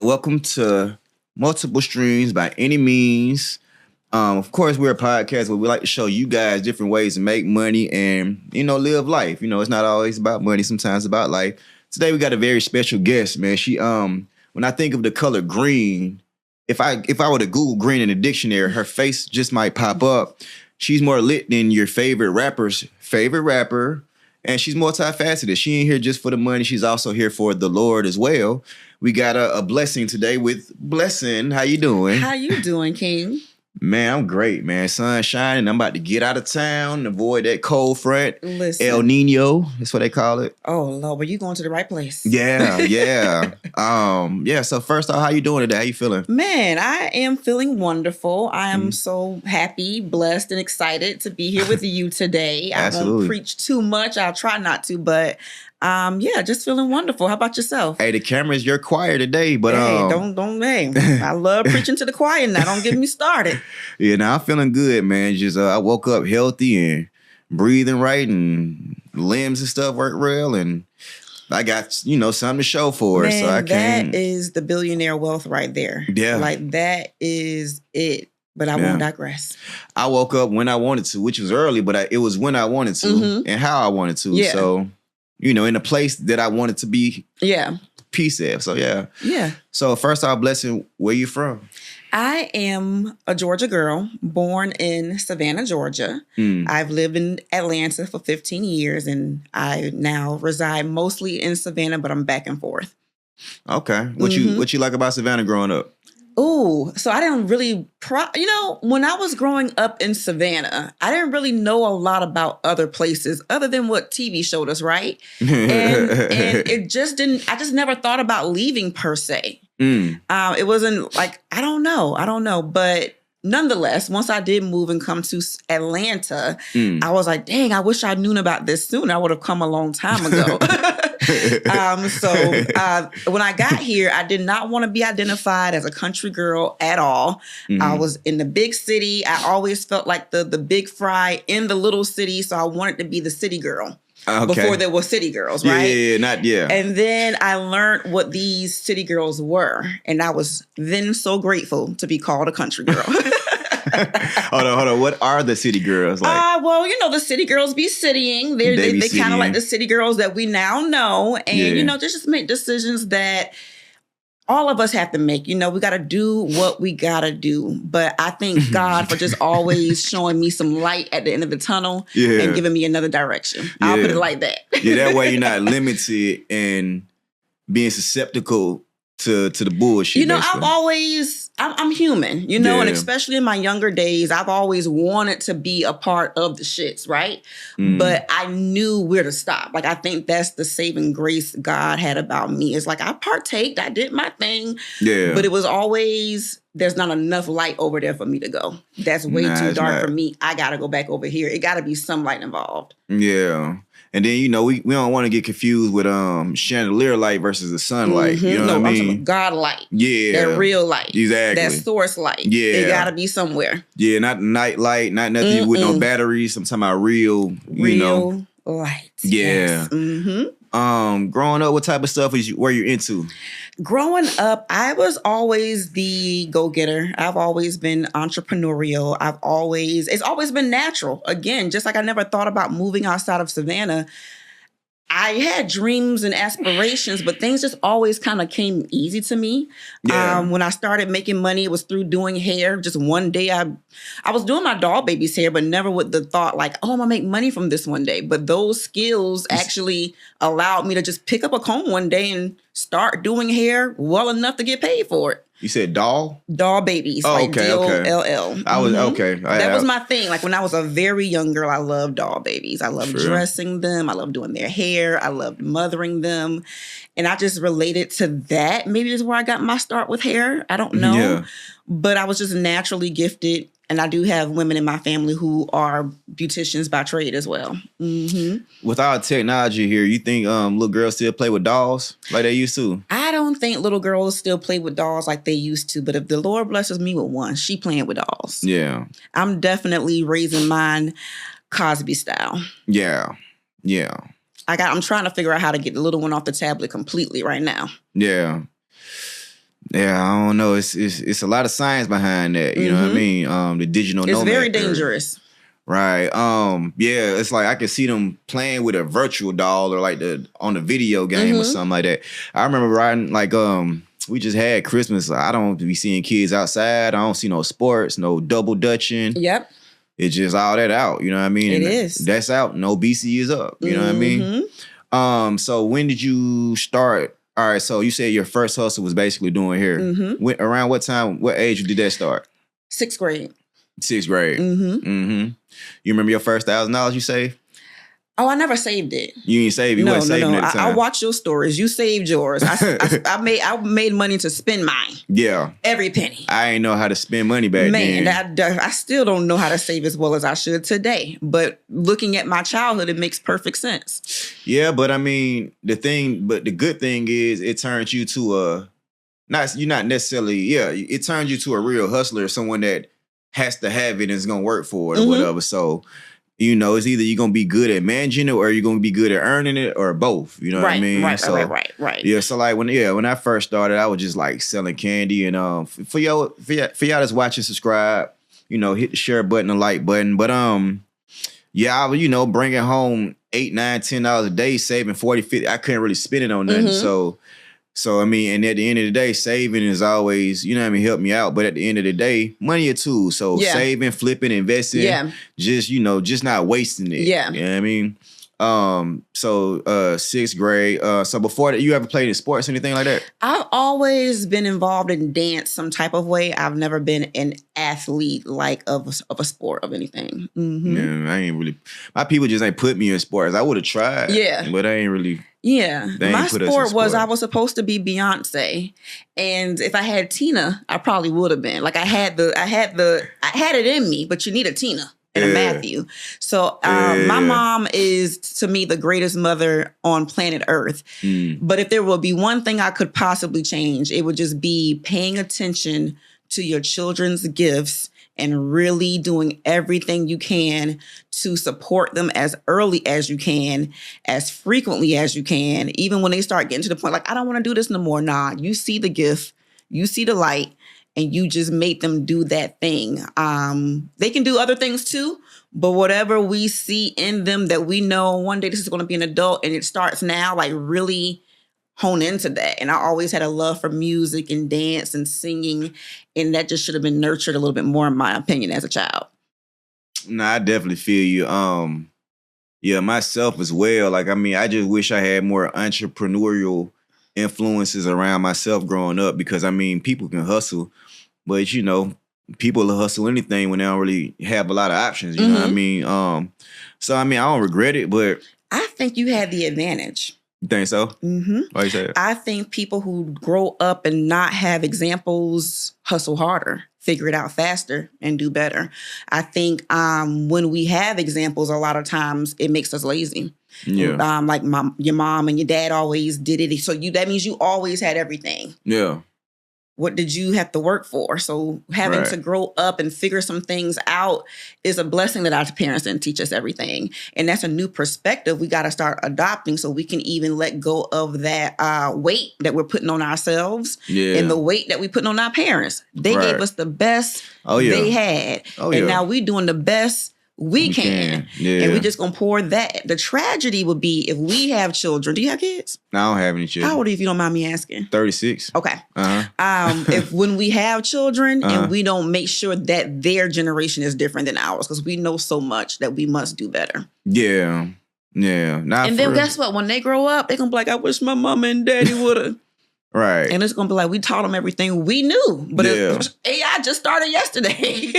Welcome to Multiple Streams by Any Means. Of course, we're a podcast where we like to show you guys different ways to make money and, live life. It's not always about money. Sometimes it's about life. Today, we got a very special guest, man. She, when I think of the color green, if I were to Google green in the dictionary, her face just might pop up. She's more lit than your favorite rapper's favorite rapper. And she's multifaceted. She ain't here just for the money. She's also here for the Lord as well. We got a blessing today with Blessin. How you doing? How you doing, King? Man, I'm great, man. Sun shining. I'm about to get out of town, avoid that cold front. Listen. El Nino, that's what they call it. Oh, Lord, well, you going to the right place. Yeah. So first off, how you doing today? How you feeling? Man, I am feeling wonderful. I am so happy, blessed, and excited to be here with you today. I won't preach too much. I'll try not to, but just feeling wonderful. How about yourself? Hey, the camera is your choir today, but hey, I love preaching to the choir now. Don't get me started. Yeah, now I'm feeling good, man. Just I woke up healthy and breathing right, and limbs and stuff work real, and I got something to show for it. Man, So I can't. That is the billionaire wealth right there. Yeah, like that is it. But I won't digress. I woke up when I wanted to, which was early, but it was when I wanted to and how I wanted to. Yeah. So. In a place that I wanted to be peace at. So, yeah. Yeah. So, first off, Blessin, where you from? I am a Georgia girl, born in Savannah, Georgia. I've lived in Atlanta for 15 years, and I now reside mostly in Savannah, but I'm back and forth. Okay. What you like about Savannah growing up? Ooh, so I didn't really, when I was growing up in Savannah, I didn't really know a lot about other places other than what TV showed us, right? And it just didn't, I just never thought about leaving per se. It wasn't like, I don't know. But nonetheless, once I did move and come to Atlanta, I was like, dang, I wish I knew about this sooner. I would have come a long time ago. When I got here, I did not want to be identified as a country girl at all. I was in the big city. I always felt like the big fry in the little city. So I wanted to be the city girl. Before there were city girls, right? Yeah. And then I learned what these city girls were. And I was then so grateful to be called a country girl. Hold on. What are the city girls like? The city girls be citying. They kind of like the city girls that we now know. And, they just make decisions that all of us have to make. We got to do what we got to do. But I thank God for just always showing me some light at the end of the tunnel and giving me another direction. I'll put it like that. That way you're not limited and being susceptible to the bullshit. I'm human, and especially in my younger days, I've always wanted to be a part of the shits, right? But I knew where to stop. Like, I think that's the saving grace God had about me. It's like, I partaked, I did my thing, but it was always, there's not enough light over there for me to go. That's way too dark for me. I got to go back over here. It got to be some light involved. Yeah. And then, we don't want to get confused with chandelier light versus the sunlight. You know what I mean? I'm talking God light. Yeah. That real light. Exactly. That source light. Yeah. It got to be somewhere. Yeah, not night light, not nothing with no batteries. I'm talking about real light. Yeah. Yes. Growing up, what type of stuff were you into? Growing up, I was always the go-getter. I've always been entrepreneurial. It's always been natural. Again, just like I never thought about moving outside of Savannah. I had dreams and aspirations, but things just always kind of came easy to me. Yeah. When I started making money, it was through doing hair. Just one day, I was doing my doll baby's hair, but never with the thought like, oh, I'm going to make money from this one day. But those skills actually allowed me to just pick up a comb one day and start doing hair well enough to get paid for it. You said doll? Doll babies. Oh, like okay, DOLL. I was, okay. That was my thing. Like when I was a very young girl, I loved doll babies. I loved dressing them. I loved doing their hair. I loved mothering them. And I just related to that. Maybe it's where I got my start with hair. I don't know. Yeah. But I was just naturally gifted. And I do have women in my family who are beauticians by trade as well. Mm-hmm. With our technology here, you think little girls still play with dolls like they used to? I don't think little girls still play with dolls like they used to. But if the Lord blesses me with one, she playing with dolls. Yeah. I'm definitely raising mine Cosby style. Yeah. Yeah. I'm trying to figure out how to get the little one off the tablet completely right now. Yeah. Yeah, I don't know. It's a lot of science behind that. You know what I mean? The digital It's nomad very era. dangerous. Right. Yeah, it's like I can see them playing with a virtual doll or like on the video game or something like that. I remember riding like we just had Christmas. I don't be seeing kids outside. I don't see no sports, no double dutching. Yep. It's just all that out. You know what I mean? It And is. That's out. No BC is up. You know what I mean? So when did you start? All right. So you said your first hustle was basically doing hair. Around what time? What age did that start? 6th grade. 6th grade. You remember your first $1,000 you saved? Oh, I never saved it. You didn't save. You No. weren't saving at the time. I watched your stories. You saved yours. I made money to spend mine. Yeah. Every penny. I ain't know how to spend money back then. Man, I still don't know how to save as well as I should today. But looking at my childhood, it makes perfect sense. Yeah, but I mean, the good thing is it turns you to it turns you to a real hustler, someone that has to have it and is gonna work for it or whatever. So, you know, it's either you're gonna be good at managing it or you're gonna be good at earning it or both. You know what I mean? Right. Yeah. So like when I first started, I was just like selling candy and for y'all that's watching, subscribe, you know, hit the share button, the like button. But yeah, I was, you know, bringing home $8, $9, $10 a day, saving 40, 50. I couldn't really spend it on nothing. So I mean, and at the end of the day, saving is always, you know what I mean, help me out. But at the end of the day, money a tool. So saving, flipping, investing, just not wasting it. Yeah. You know what I mean? So 6th grade. So before that, you ever played in sports, anything like that? I've always been involved in dance some type of way. I've never been an athlete of a sport of anything. Yeah, I ain't really. My people just ain't put me in sports. I would have tried. Yeah. But I ain't really. Yeah. My sport was I was was supposed to be Beyonce. And if I had Tina, I probably would have been. Like I had it in me, but you need a Tina and a Matthew. So my mom is, to me, the greatest mother on planet Earth. But if there would be one thing I could possibly change, it would just be paying attention to your children's gifts and really doing everything you can to support them as early as you can, as frequently as you can, even when they start getting to the point like, I don't want to do this no more. Nah, you see the gift, you see the light, and you just make them do that thing. They can do other things too, but whatever we see in them that we know one day this is going to be an adult and it starts now, like really hone into that. And I always had a love for music and dance and singing, and that just should have been nurtured a little bit more, in my opinion, as a child. Nah, I definitely feel you. Yeah, myself as well. Like, I mean, I just wish I had more entrepreneurial influences around myself growing up because, I mean, people can hustle, but, you know, people will hustle anything when they don't really have a lot of options, you know what I mean? So, I mean, I don't regret it, but... I think you had the advantage. You think so? Why you say that? I think people who grow up and not have examples hustle harder, figure it out faster, and do better. I think when we have examples, a lot of times it makes us lazy. Yeah. Like your mom and your dad always did it. So that means you always had everything. Yeah. What did you have to work for? So having to grow up and figure some things out is a blessing that our parents didn't teach us everything. And that's a new perspective we got to start adopting so we can even let go of that weight that we're putting on ourselves and the weight that we're putting on our parents. They gave us the best they had. And now we're doing the best we can. Yeah. And we're just going to pour that. The tragedy would be if we have children. Do you have kids? No, I don't have any children. How old are you, if you don't mind me asking? 36. Okay. If when we have children and we don't make sure that their generation is different than ours, because we know so much that we must do better. Yeah. Yeah. And then guess what? When they grow up, they're going to be like, I wish my mama and daddy would have. Right. And it's going to be like, we taught them everything we knew. But AI just started yesterday.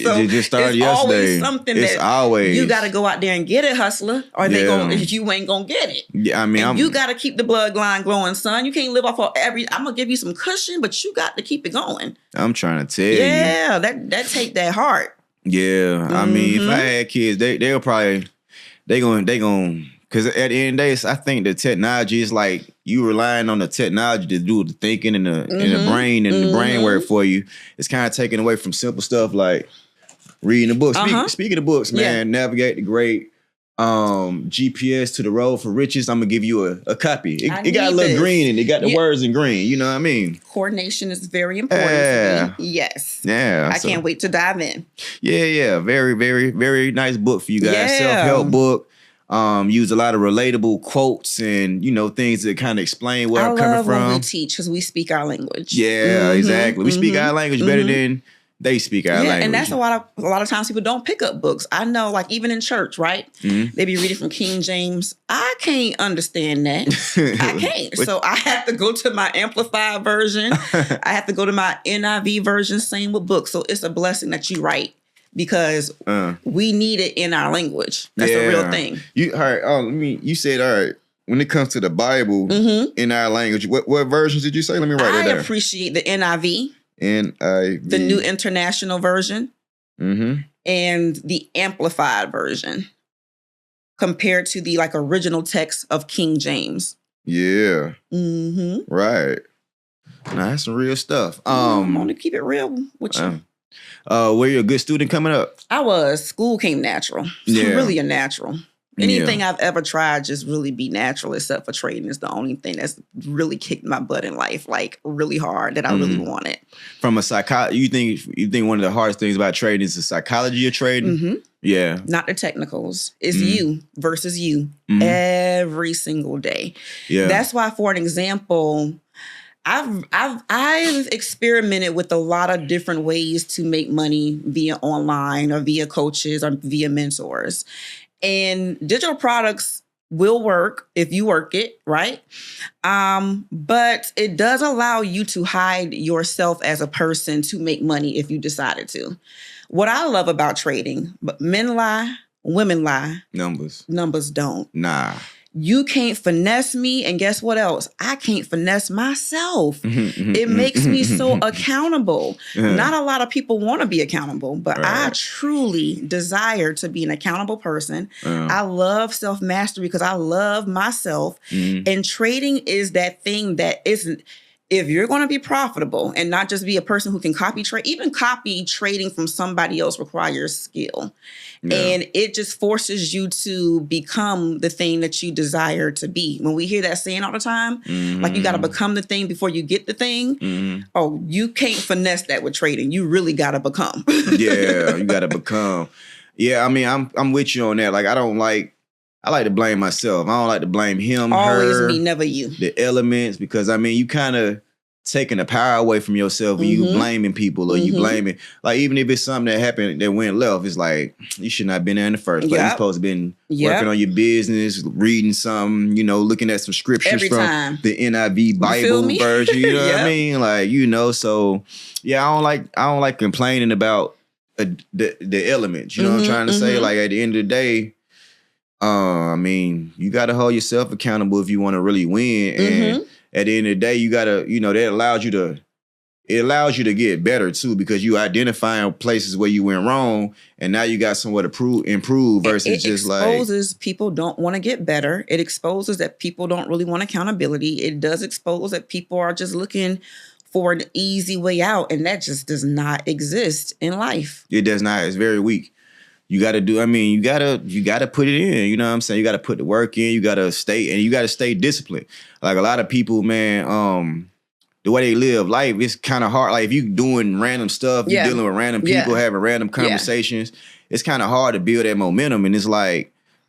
So it just started it's yesterday. Always something always. You got to go out there and get it, hustler, or you ain't going to get it. Yeah, I mean, you got to keep the bloodline glowing, son. You can't live off of I'm going to give you some cushion, but you got to keep it going. I'm trying to tell you. Yeah, that take that heart. Yeah. I mean, if I had kids, they'll probably, they going because at the end of the day, I think the technology is like you relying on the technology to do the thinking and the brain and the brain work for you. It's kind of taken away from simple stuff like reading a book. Speaking of books, man, Navigate the Great. GPS to the Road for Riches. I'm gonna give you a copy. It got a little this. green and it got the words in green. You know what I mean? Coordination is very important to me. Yes. Yeah. I can't wait to dive in. Yeah. Very, very, very nice book for you guys. Yeah. Self-help book. Use a lot of relatable quotes and, things that kind of explain where I'm coming from. I love when we teach because we speak our language. Yeah, exactly. We speak our language better than they speak our language. And that's a lot of times people don't pick up books. I know, like even in church, right? They be reading from King James. I can't understand that. I can't. So I have to go to my amplified version. I have to go to my NIV version. Same with books. So it's a blessing that you write because we need it in our language. That's a real thing. You said, all right, when it comes to the Bible in our language, what versions did you say? Let me write that down. I appreciate the NIV. NIV. The New International Version. And the Amplified Version. Compared to the original text of King James. Yeah. Right. Nah, that's some real stuff. I want to keep it real with you. Were you a good student coming up? I was. School came natural. Really a natural. Anything I've ever tried just really be natural, except for trading is the only thing that's really kicked my butt in life, really hard that I really wanted. From a you think one of the hardest things about trading is the psychology of trading? Yeah. Not the technicals. It's you versus you every single day. Yeah. That's why, for an example, I've experimented with a lot of different ways to make money via online or via coaches or via mentors. And digital products will work if you work it, right? But it does allow you to hide yourself as a person to make money if you decided to. What I love about trading, but men lie, women lie. Numbers don't. Nah. You can't finesse me, and guess what else? I can't finesse myself. It makes me so accountable. Not a lot of people want to be accountable, but I truly desire to be an accountable person. I love self-mastery because I love myself. And trading is that thing that isn't, if you're going to be profitable and not just be a person who can copy trade, even copy trading from somebody else requires skill. Yeah. And it just forces you to become the thing that you desire to be. When we hear that saying all the time, you got to become the thing before you get the thing. Oh, you can't finesse that with trading. You really got to become. Yeah, you got to become. Yeah, I mean, I'm with you on that. I like to blame myself. I don't like to blame him, always her. Me, never you. The elements, because you kind of taking the power away from yourself when you blaming people or you blaming, even if it's something that happened that went left, it's like, you should not have been there in the first place. You're supposed to have been working on your business, reading something, looking at some scriptures from the NIV Bible version. You know what I mean? So yeah, I don't like complaining about the elements. You know what I'm trying to say? At the end of the day, you got to hold yourself accountable if you want to really win. And at the end of the day, you got to, that allows you to get better too, because you identifying places where you went wrong and now you got somewhere to improve versus it exposes people don't want to get better. It exposes that people don't really want accountability. It does expose that people are just looking for an easy way out, and that just does not exist in life. It does not. It's very weak. You got to you got to put it in, you know what I'm saying? You got to put the work in, you got to stay disciplined. A lot of people, man, the way they live life, it's kind of hard. If you doing random stuff, you're dealing with random people, having random conversations, it's kind of hard to build that momentum. And it's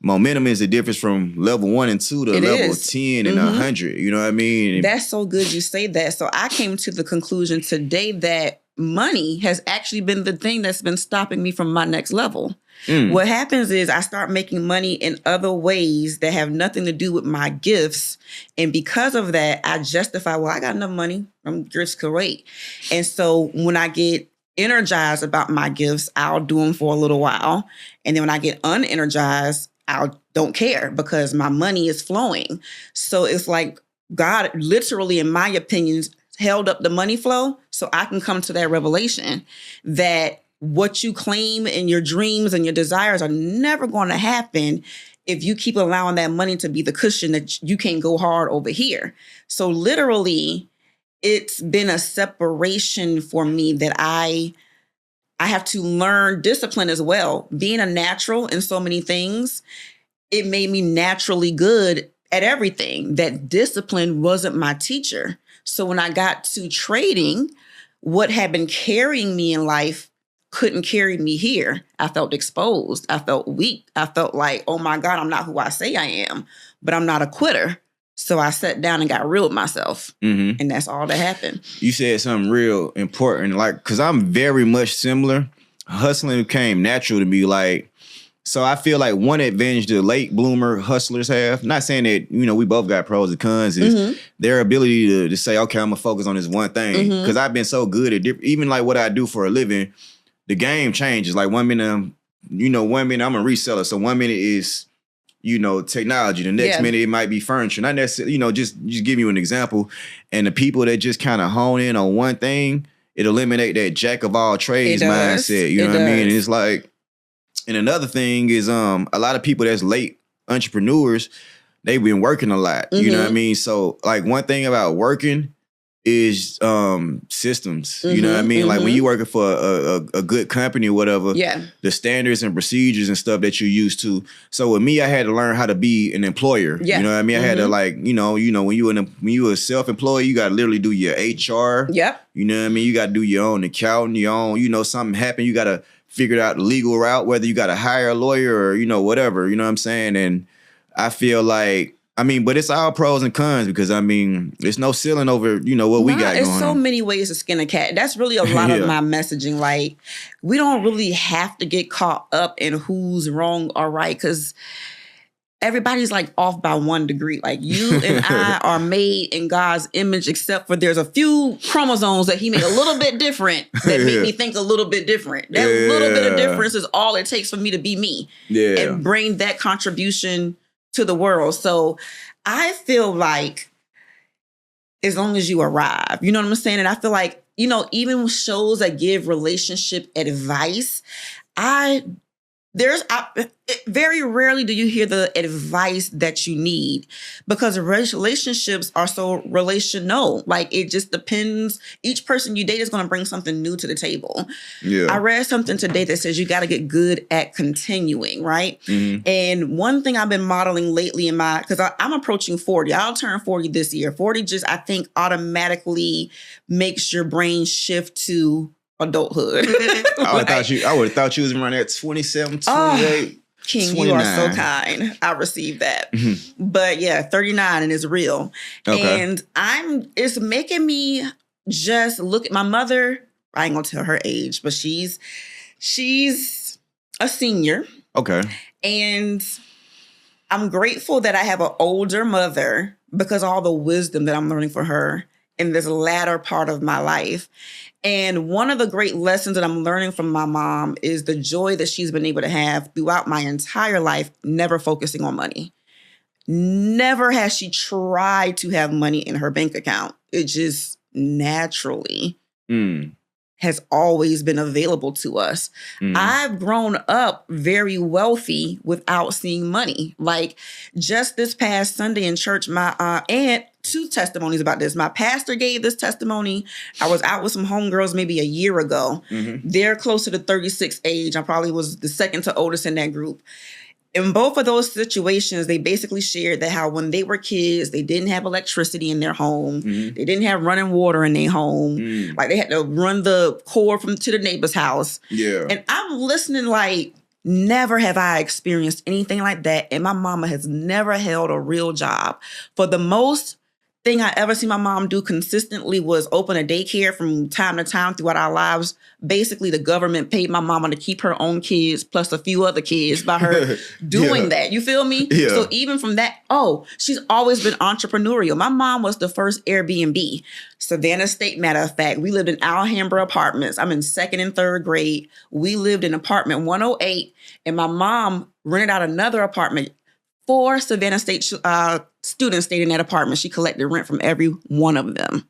momentum is the difference from level 1 and 2 to level 10 and 100. You know what I mean? That's so good you say that. So I came to the conclusion today that money has actually been the thing that's been stopping me from my next level. What happens is I start making money in other ways that have nothing to do with my gifts. And because of that, I justify, I got enough money. I'm just great. And so when I get energized about my gifts, I'll do them for a little while. And then when I get unenergized, I don't care because my money is flowing. So it's like God literally, in my opinion, held up the money flow so I can come to that revelation that what you claim in your dreams and your desires are never going to happen if you keep allowing that money to be the cushion that you can't go hard over here. So literally, it's been a separation for me that I have to learn discipline as well. Being a natural in so many things, it made me naturally good at everything. That discipline wasn't my teacher. So when I got to trading, what had been carrying me in life couldn't carry me here. I felt exposed. I felt weak. I felt like, oh my God, I'm not who I say I am, but I'm not a quitter. So I sat down and got real with myself. Mm-hmm. And that's all that happened. You said something real important, like, because I'm very much similar. Hustling came natural to me. Like, so I feel like one advantage the late bloomer hustlers have, not saying that, we both got pros and cons, is their ability to say, okay, I'm going to focus on this one thing. Because I've been so good at even like what I do for a living, the game changes. Like 1 minute, 1 minute I'm a reseller. So 1 minute is, technology. The next minute it might be furniture. Not necessarily, just give you an example. And the people that just kind of hone in on one thing, it eliminate that jack of all trades mindset. You know what I mean? And it's like, and another thing is a lot of people that's late entrepreneurs, they've been working a lot. You know what I mean? So like one thing about working is systems. You know what I mean? Like when you're working for a good company or whatever, the standards and procedures and stuff that you're used to. So with me, I had to learn how to be an employer. You know what I mean? I had to like, when you a self-employed, you got to literally do your HR. Yep. You know what I mean? You got to do your own accounting, your own, something happened, you got to figure out the legal route, whether you got to hire a lawyer or, whatever, you know what I'm saying? And I feel like, but it's all pros and cons because, there's no ceiling over, what we got going on. There's so many ways to skin a cat. That's really a lot of my messaging. Like, we don't really have to get caught up in who's wrong or right because everybody's like off by 1 degree. Like you and I are made in God's image, except for there's a few chromosomes that he made a little bit different that make me think a little bit different. That little bit of difference is all it takes for me to be me and bring that contribution to the world. So I feel like as long as you arrive, you know what I'm saying? And I feel like, even shows that give relationship advice, very rarely do you hear the advice that you need because relationships are so relational. Like it just depends. Each person you date is going to bring something new to the table. I read something today that says you got to get good at continuing, right? And one thing I've been modeling lately because I'm approaching 40. I'll turn 40 this year. 40 just, I think, automatically makes your brain shift to adulthood. I would have thought you was around at 27, 28. King, 29. You are so kind. I received that. But yeah, 39 and it's real. Okay. And it's making me just look at my mother. I ain't gonna tell her age, but she's a senior. Okay. And I'm grateful that I have an older mother because of all the wisdom that I'm learning from her in this latter part of my life. And one of the great lessons that I'm learning from my mom is the joy that she's been able to have throughout my entire life, never focusing on money. Never has she tried to have money in her bank account. It just naturally has always been available to us. I've grown up very wealthy without seeing money. Like just this past Sunday in church, my aunt, 2 testimonies about this. My pastor gave this testimony. I was out with some homegirls maybe a year ago. They're closer to 36 age. I probably was the second to oldest in that group. In both of those situations, they basically shared that how when they were kids, they didn't have electricity in their home. They didn't have running water in their home. Like they had to run the cord to the neighbor's house. And I'm listening like, never have I experienced anything like that. And my mama has never held a real job. For the most thing I ever see my mom do consistently was open a daycare from time to time throughout our lives. Basically, the government paid my mama to keep her own kids plus a few other kids by her doing that. You feel me? So even from that, she's always been entrepreneurial. My mom was the first Airbnb. Savannah State, matter of fact. We lived in Alhambra apartments. I'm in 2nd and 3rd grade. We lived in apartment 108, and my mom rented out another apartment. 4 Savannah State students stayed in that apartment. She collected rent from every one of them.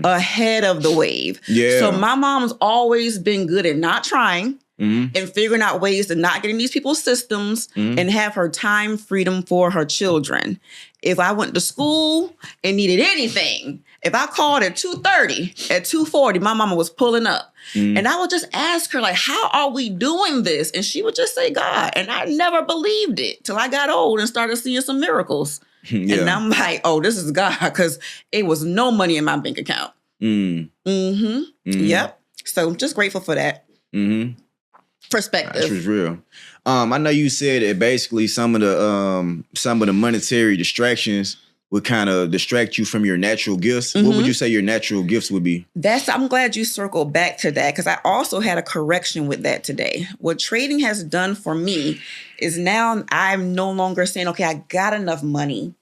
Ahead of the wave. So my mom's always been good at not trying and figuring out ways to not get in these people's systems and have her time freedom for her children. If I went to school and needed anything, If I called at 2:30, at 2:40, my mama was pulling up. And I would just ask her, like, how are we doing this? And she would just say, God. And I never believed it till I got old and started seeing some miracles. And I'm like, oh, this is God, because it was no money in my bank account. Yep. So I'm just grateful for that perspective. That was real. I know you said that basically some of the monetary distractions would kind of distract you from your natural gifts. What would you say your natural gifts would be? I'm glad you circled back to that, because I also had a correction with that today. What trading has done for me is now I'm no longer saying, okay, I got enough money.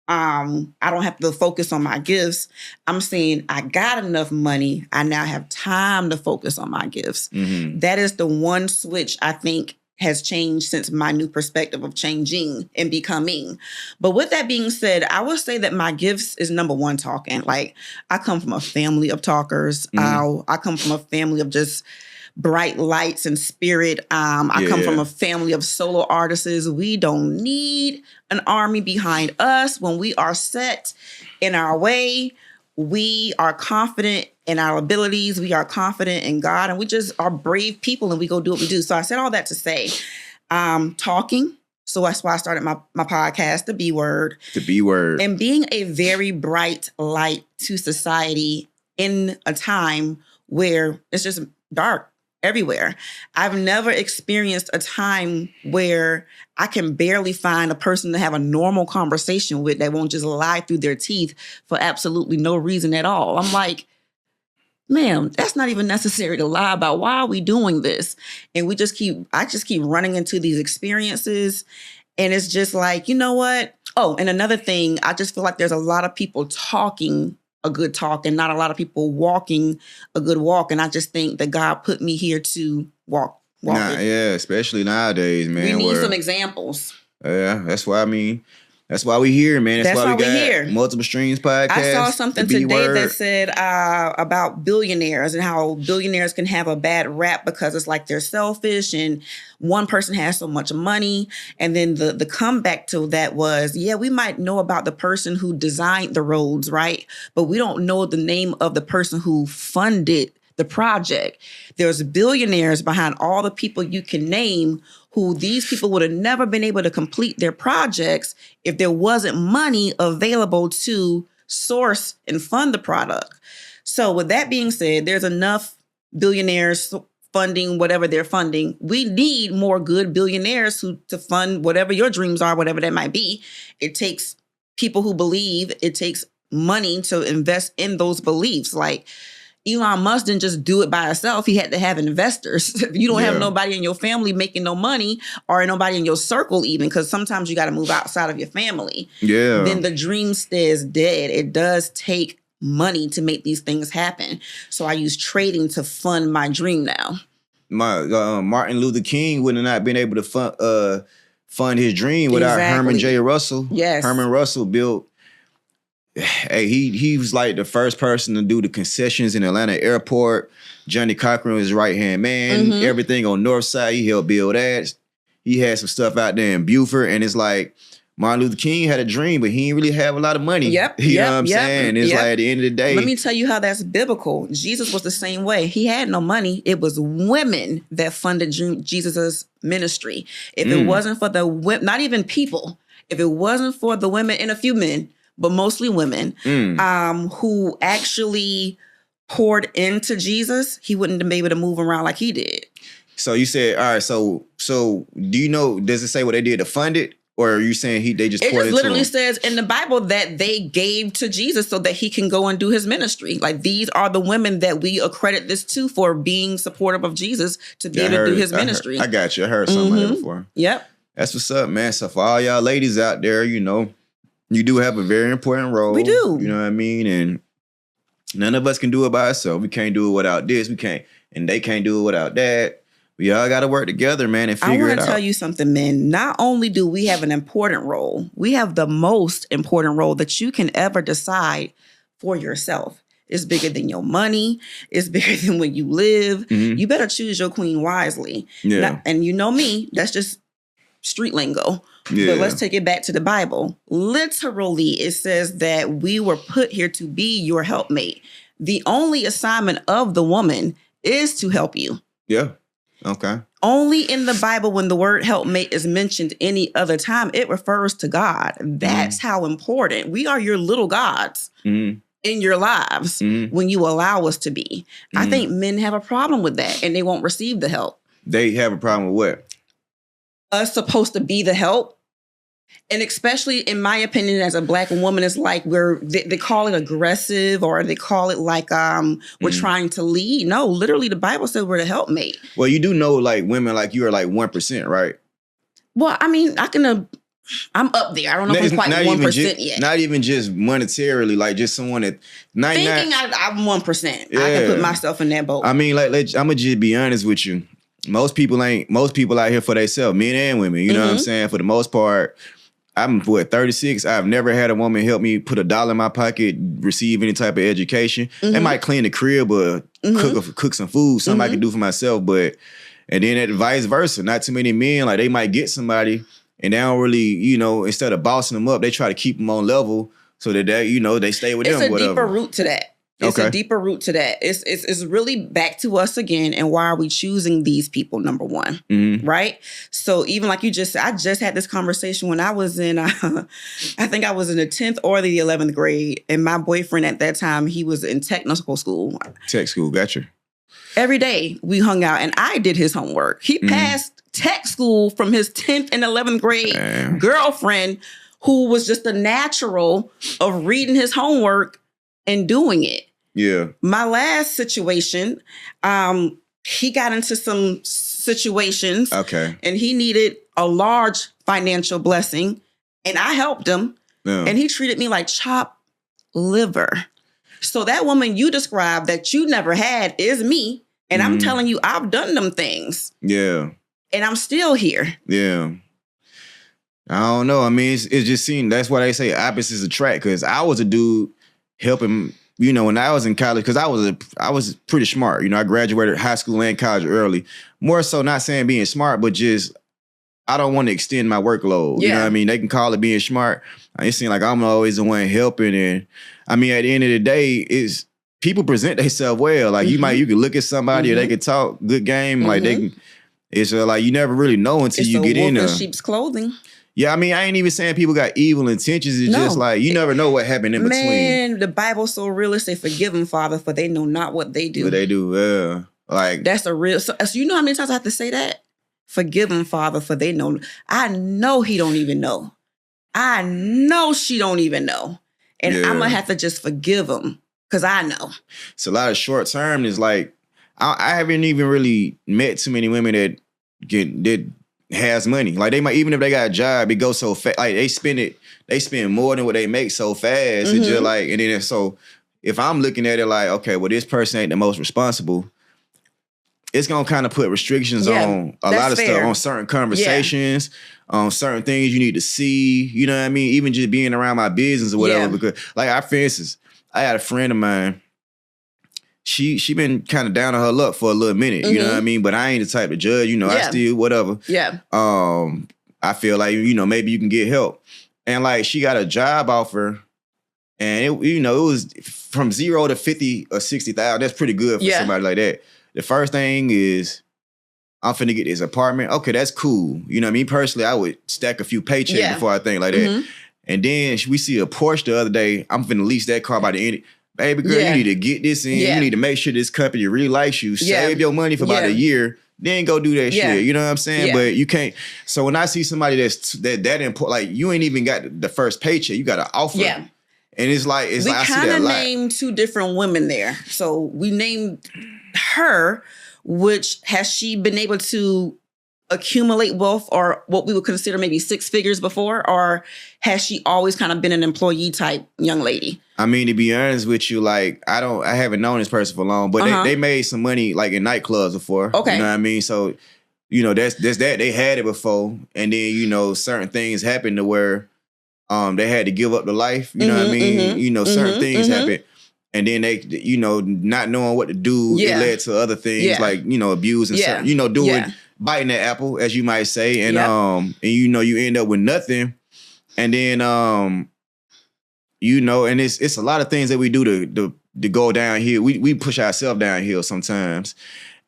I don't have to focus on my gifts. I'm saying I got enough money. I now have time to focus on my gifts. That is the one switch I think has changed since my new perspective of changing and becoming. But with that being said, I would say that my gifts is number one, talking. Like, I come from a family of talkers. I come from a family of just bright lights and spirit. I come from a family of solo artists. We don't need an army behind us. When we are set in our way, we are confident in our abilities. We are confident in God, and we just are brave people, and we go do what we do. So I said all that to say, talking. So that's why I started my podcast, The B Word. The B Word. And being a very bright light to society in a time where it's just dark everywhere. I've never experienced a time where I can barely find a person to have a normal conversation with that won't just lie through their teeth for absolutely no reason at all. I'm like, ma'am, that's not even necessary to lie about. Why are we doing this? And I just keep running into these experiences. And it's just like, you know what? Oh, and another thing, I just feel like there's a lot of people talking a good talk and not a lot of people walking a good walk. And I just think that God put me here to walk especially nowadays, man. We need some examples. Yeah, that's why we here, man. That's why we got here. Multiple Streams podcast. I saw something today that said about billionaires and how billionaires can have a bad rap because it's like they're selfish and one person has so much money. And then the comeback to that was, we might know about the person who designed the roads, right? But we don't know the name of the person who funded the project. There's billionaires behind all the people you can name who these people would have never been able to complete their projects if there wasn't money available to source and fund the product. So with that being said, there's enough billionaires funding whatever they're funding. We need more good billionaires to fund whatever your dreams are, whatever that might be. It takes people who believe. It takes money to invest in those beliefs. Like, Elon Musk didn't just do it by himself. He had to have investors. If you don't have nobody in your family making no money, or nobody in your circle even, because sometimes you got to move outside of your family, then the dream stays dead. It does take money to make these things happen. So I use trading to fund my dream now. Martin Luther King would have not been able to fund his dream without Herman J. Russell. Yes. Herman Russell built... Hey, he was like the first person to do the concessions in Atlanta airport. Johnny Cochran was his right-hand man. Everything on North Side, he helped build that. He had some stuff out there in Beaufort, and it's like Martin Luther King had a dream, but he didn't really have a lot of money. You know what I'm saying? It's like at the end of the day. Let me tell you how that's biblical. Jesus was the same way. He had no money. It was women that funded Jesus's ministry. If it wasn't for the women, not even people, if it wasn't for the women and a few men, but mostly women, who actually poured into Jesus, he wouldn't have been able to move around like he did. So you said, all right, so do you know, does it say what they did to fund it? Or are you saying they just poured into him? It just literally says in the Bible that they gave to Jesus so that he can go and do his ministry. Like, these are the women that we accredit this to for being supportive of Jesus to be able to do his ministry. I got you. I heard something like that before. Yep. That's what's up, man. So for all y'all ladies out there, you know, you do have a very important role. We do. You know what I mean? And none of us can do it by ourselves. We can't do it without this. We can't. And they can't do it without that. We all got to work together, man, and figure it out. I want to tell you something, men. Not only do we have an important role, we have the most important role that you can ever decide for yourself. It's bigger than your money. It's bigger than where you live. You better choose your queen wisely. Yeah. And you know me, that's just street lingo. Yeah. But let's take it back to the Bible. Literally, it says that we were put here to be your helpmate. The only assignment of the woman is to help you. Yeah. Okay. Only in the Bible, when the word helpmate is mentioned any other time, it refers to God. That's how important. We are your little gods in your lives when you allow us to be. I think men have a problem with that, and they won't receive the help. They have a problem with what? Us supposed to be the help. And especially, in my opinion, as a Black woman, it's like they call it aggressive, or they call it like we're trying to lead. No, literally, the Bible said we're the helpmate. Well, you do know, like, women like you are like 1%, right? Well, I mean, I'm up there. I don't know if I'm quite 1% yet. Not even just monetarily, like just someone that 99. Thinking I'm 1%. Yeah. I can put myself in that boat. I mean, like, I'm gonna just be honest with you. Most people out here for themselves, men and women. You know what I'm saying? For the most part. I'm 36. I've never had a woman help me put $1 in my pocket, receive any type of education. They might clean the crib or cook some food, something I can do for myself. And then at vice versa, not too many men, like they might get somebody and they don't really, instead of bossing them up, they try to keep them on level so that they stay with them. It's a whatever. deeper root to that. It's a deeper root to that. It's really back to us again. And why are we choosing these people, number one? Right? So even like you just said, I just had this conversation when I was in, I think I was in the 10th or the 11th grade. And my boyfriend at that time, he was in technical school. Tech school, gotcha. Every day we hung out and I did his homework. He passed tech school from his 10th and 11th grade girlfriend, who was just a natural of reading his homework and doing it. Yeah. My last situation, he got into some situations. Okay. And he needed a large financial blessing. And I helped him. Yeah. And he treated me like chopped liver. So that woman you described that you never had is me. And I'm telling you, I've done them things. Yeah. And I'm still here. Yeah. I don't know. I mean, it just seemed, that's why they say opposites attract. Because I was a dude helping, when I was in college, because I was pretty smart. I graduated high school and college early. More so not saying being smart, but just I don't want to extend my workload. Yeah. You know what I mean? They can call it being smart. It seems like I'm always the one helping. And I mean, at the end of the day, people present themselves well. Like you can look at somebody or they can talk good game. Like they can, it's like you never really know until you get in there. It's sheep's clothing. Yeah, I mean, I ain't even saying people got evil intentions. It's just like, you never know what happened in between. Man, the Bible's so realistic. Forgive them, Father, for they know not what they do. What they do, yeah. Like, that's a real, so you know how many times I have to say that? Forgive them, Father, for they know. I know he don't even know. I know she don't even know. And I'm going to have to just forgive them because I know. It's a lot of short term. Is like, I haven't even really met too many women that has money. Like they might, even if they got a job, it goes so fast. Like they spend more than what they make so fast. It's just like, and then so if I'm looking at it like, okay, well, this person ain't the most responsible, it's gonna kind of put restrictions on a lot of stuff, on certain conversations, on certain things you need to see. You know what I mean? Even just being around my business or whatever. Because like for instance, I had a friend of mine. She been kind of down on her luck for a little minute, you know what I mean? But I ain't the type to judge, I still, whatever. Yeah. I feel like, maybe you can get help. And like, she got a job offer and it was from 0 to 50 or 60,000. That's pretty good for somebody like that. The first thing is, I'm finna get this apartment. Okay, that's cool. Me personally, I would stack a few paychecks before I think like that. And then we see a Porsche the other day. I'm finna lease that car by the end. Baby girl, you need to get this in. You need to make sure this company really likes you. Save your money for about a year. Then go do that shit. You know what I'm saying? But you can't. So when I see somebody that's that important, like you ain't even got the first paycheck. You got an offer. Yeah. And it's like, we kind of named two different women there. So we named her, which has she been able to accumulate wealth or what we would consider maybe six figures before? Or has she always kind of been an employee type young lady? I mean, to be honest with you, like, I haven't known this person for long, but they made some money like in nightclubs before. Okay. You know what I mean? So, that's that. They had it before. And then, certain things happened to where they had to give up the life. You know what I mean? Certain things happen. And then they, not knowing what to do, it led to other things like, abuse and certain, biting the apple, as you might say, and Yep. and you end up with nothing, and then and it's a lot of things that we do to go downhill. We push ourselves downhill sometimes,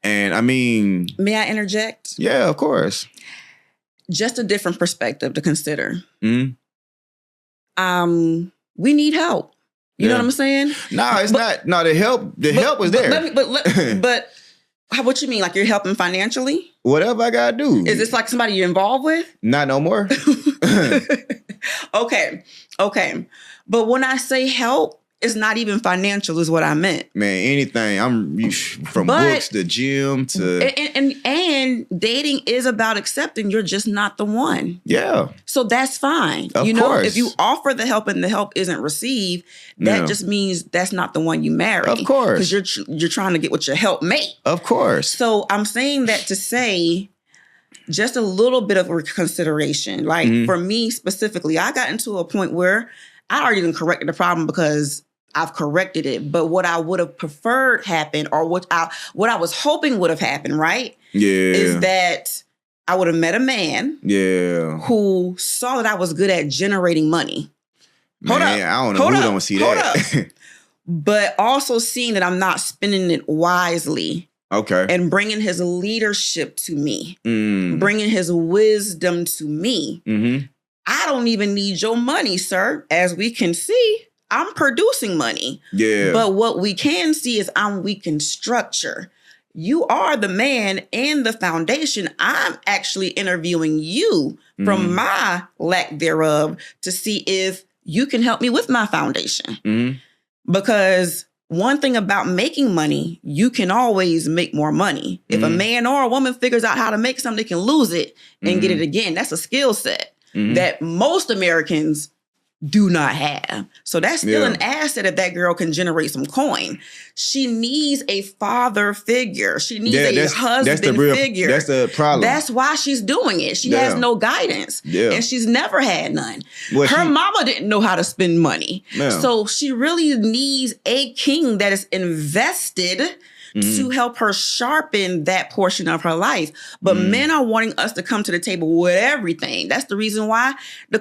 and I mean, May I interject? yeah, of course. Just a different perspective to consider. Mm-hmm. We need help. You know what I'm saying? No, it's not. No, the help is there. But what you mean? Like you're helping financially? Whatever I gotta do. Is this like somebody you're involved with? Not no more. Okay. But when I say help, it's not even financial is what I meant. Man, anything. I'm from books to gym to... And dating is about accepting you're just not the one. Yeah. So that's fine. Of course. If you offer the help and the help isn't received, that just means that's not the one you marry. Of course. Because you're trying to get with your helpmate. Of course. So I'm saying that to say just a little bit of consideration. Like for me specifically, I got into a point where I already even corrected the problem because I've corrected it. But what I would have preferred happen, or what I was hoping would have happened, right? Yeah. Is that I would have met a man who saw that I was good at generating money. Man, I don't know who don't see that. But also seeing that I'm not spending it wisely. Okay. And bringing his leadership to me. Bringing his wisdom to me. Mm-hmm. I don't even need your money, sir. As we can see, I'm producing money. Yeah. But what we can see is I'm weak in structure. You are the man and the foundation. I'm actually interviewing you from my lack thereof to see if you can help me with my foundation. Because one thing about making money, you can always make more money. If a man or a woman figures out how to make something, they can lose it and get it again. That's a skill set that most Americans do not have. So that's still an asset if that girl can generate some coin. She needs a father figure. She needs a husband figure. That's the problem. That's why she's doing it. She has no guidance. And she's never had none. Her mama didn't know how to spend money. So she really needs a king that is invested to help her sharpen that portion of her life. But men are wanting us to come to the table with everything. That's the reason why the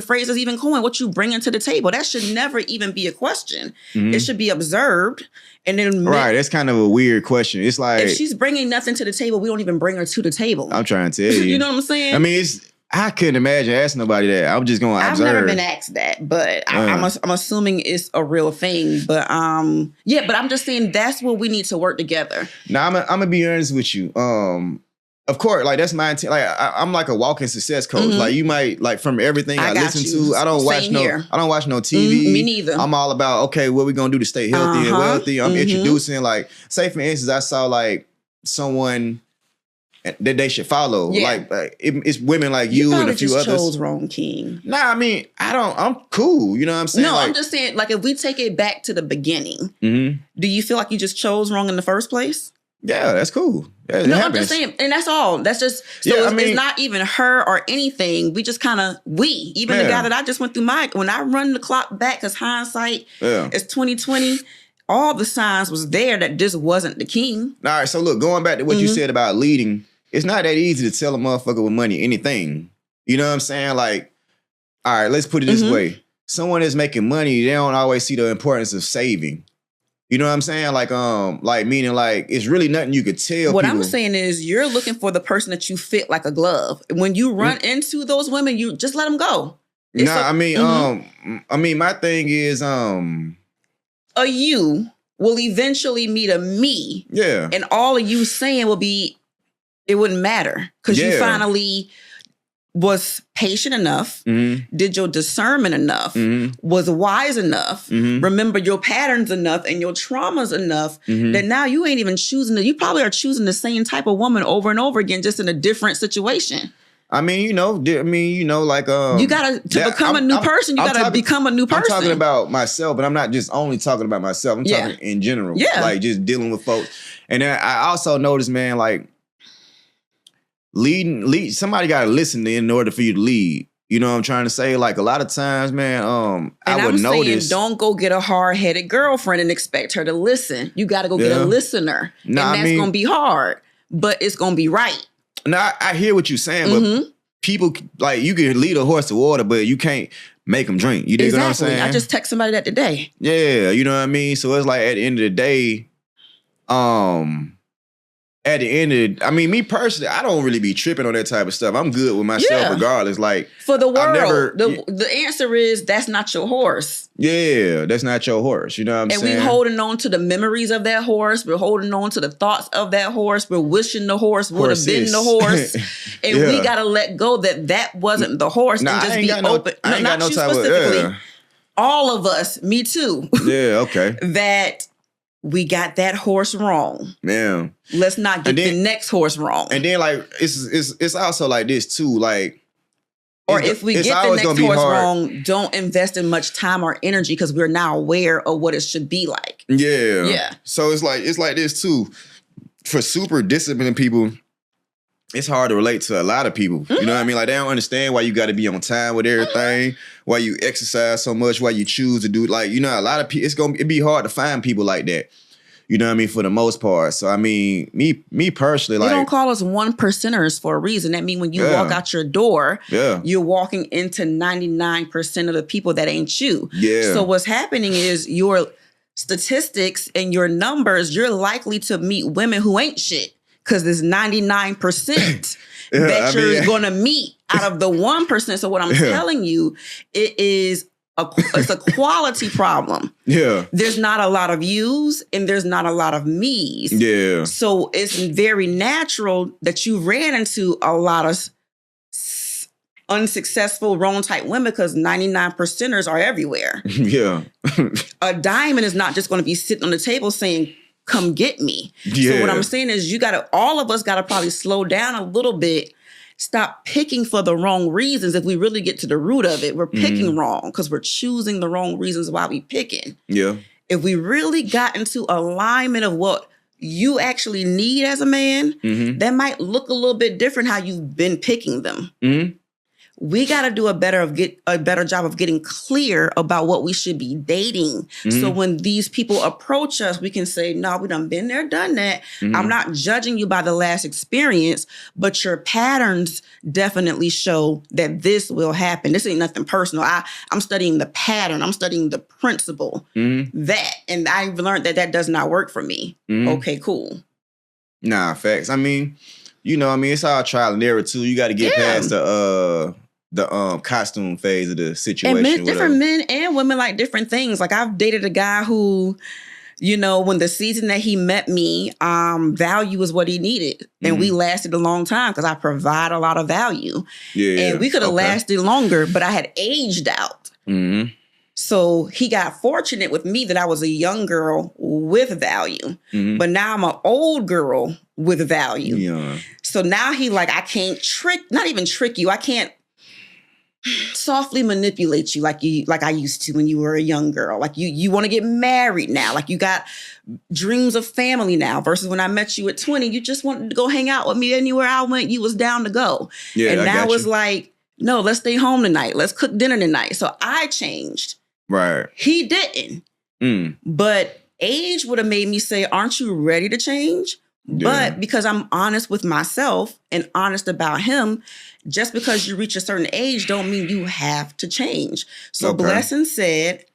phrase is even coined, what you bring into the table. That should never even be a question. It should be observed. And then that's kind of a weird question. It's like, if she's bringing nothing to the table, we don't even bring her to the table. I'm trying to tell you. You know what I'm saying? I mean, I couldn't imagine asking nobody that. I'm just going to observe. I've never been asked that, but I'm assuming it's a real thing. But but I'm just saying that's what we need to work together. Now, I'm gonna be honest with you. Of course, like that's my intent. Like I'm like a walking success coach. Like you might like from everything I listen to. I don't watch no TV. Me neither. I'm all about what we gonna do to stay healthy and wealthy. I'm introducing like, say for instance, I saw like someone that they should follow. Like it's women like you and a few others. Chose wrong, King. Nah, I mean I'm cool. You know what I'm saying? No, like, I'm just saying like if we take it back to the beginning, do you feel like you just chose wrong in the first place? Yeah, that's cool. Yeah, I'm just saying, and that's all. That's just it's not even her or anything. We just kind of the guy that I just went through when I run the clock back, because hindsight is 2020. All the signs was there that this wasn't the king. All right, so look, going back to what you said about leading, it's not that easy to tell a motherfucker with money anything. You know what I'm saying? Like, all right, let's put it this way: someone that's making money, they don't always see the importance of saving. You know what I'm saying? Like meaning like it's really nothing you could tell. What people. I'm saying is you're looking for the person that you fit like a glove. When you run into those women, you just let them go. I mean, my thing is, a you will eventually meet a me. Yeah. And all of you saying will be, it wouldn't matter because you finally was patient enough, did your discernment enough, was wise enough, remember your patterns enough and your traumas enough that now you ain't even you probably are choosing the same type of woman over and over again, just in a different situation. I mean, like, you gotta, become a new person, you gotta become a new person. I'm talking about myself, but I'm not just only talking about myself. I'm talking in general. Yeah. Like just dealing with folks. And then I also noticed, man, like, lead somebody got to listen in order for you to lead. You know what I'm trying to say? Like a lot of times, man, I would notice. Don't go get a hard-headed girlfriend and expect her to listen. You got to go get a listener. And that's going to be hard, but it's going to be right. Now I hear what you're saying, but people like you can lead a horse to water, but you can't make them drink. You dig what I'm saying? I just text somebody that today. Yeah, you know what I mean? So it's like at the end of the day, me personally, I don't really be tripping on that type of stuff. I'm good with myself regardless. Like for the world, the answer is that's not your horse. Yeah, that's not your horse. You know what I'm saying? And we holding on to the memories of that horse. We're holding on to the thoughts of that horse. We're wishing the horse would have been the horse. And we got to let go that wasn't the horse and just be open. Not you specifically. All of us, me too. Yeah, okay. That we got that horse wrong. Yeah. Let's not get the next horse wrong. And then like it's also like this too, like or if we get the next horse wrong, don't invest in much time or energy because we're now aware of what it should be like. Yeah. Yeah. So it's like this too. For super disciplined people, it's hard to relate to a lot of people. You know what I mean? Like they don't understand why you got to be on time with everything, why you exercise so much, why you choose to do like, you know, a lot of people, it'd be hard to find people like that. You know what I mean? For the most part. So, I mean, me personally, like... They don't call us 1%ers for a reason. That means when you walk out your door, you're walking into 99% of the people that ain't you. Yeah. So what's happening is your statistics and your numbers, you're likely to meet women who ain't shit. Because there's 99% that you're going to meet out of the 1%. So what I'm telling you, it's a quality problem. Yeah. There's not a lot of yous and there's not a lot of me's. Yeah. So it's very natural that you ran into a lot of unsuccessful wrong type women because 99%ers are everywhere. Yeah. A diamond is not just going to be sitting on the table saying, come get me. Yeah. So what I'm saying is all of us got to probably slow down a little bit. Stop picking for the wrong reasons. If we really get to the root of it, we're picking wrong because we're choosing the wrong reasons why we picking. Yeah. If we really got into alignment of what you actually need as a man, that might look a little bit different how you've been picking them. We got to do a better job of getting clear about what we should be dating. So when these people approach us, we can say, no, we done been there, done that. I'm not judging you by the last experience, but your patterns definitely show that this will happen. This ain't nothing personal. I'm studying the pattern. I'm studying the principle that, and I've learned that does not work for me. Okay, cool. Nah, facts. I mean, you know, it's all trial and error too. You got to get past the costume phase of the situation. And different men and women like different things. Like I've dated a guy who, you know, when the season that he met me, value was what he needed. And we lasted a long time because I provide a lot of value. Yeah. And we could have lasted longer, but I had aged out. So he got fortunate with me that I was a young girl with value. But now I'm an old girl with value. Yeah. So now he like, I can't not even trick you. I can't softly manipulate you like I used to when you were a young girl. Like you want to get married now. Like you got dreams of family now versus when I met you at 20, you just wanted to go hang out with me anywhere I went. You was down to go. Yeah, and now it's like, no, let's stay home tonight. Let's cook dinner tonight. So I changed. Right. He didn't. But age would have made me say, aren't you ready to change? Yeah. But because I'm honest with myself and honest about him, just because you reach a certain age don't mean you have to change. So Blessin said,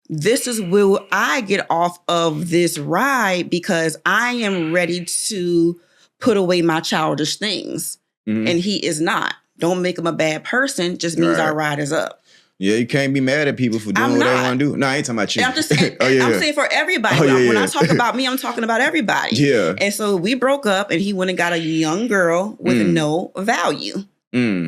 this is where I get off of this ride because I am ready to put away my childish things. And he is not. Don't make him a bad person. Just means our ride is up. Yeah, you can't be mad at people for doing what they want to do. No, I ain't talking about you. I'm just saying, I'm saying for everybody. When I talk about me, I'm talking about everybody. Yeah. And so we broke up and he went and got a young girl with no value. To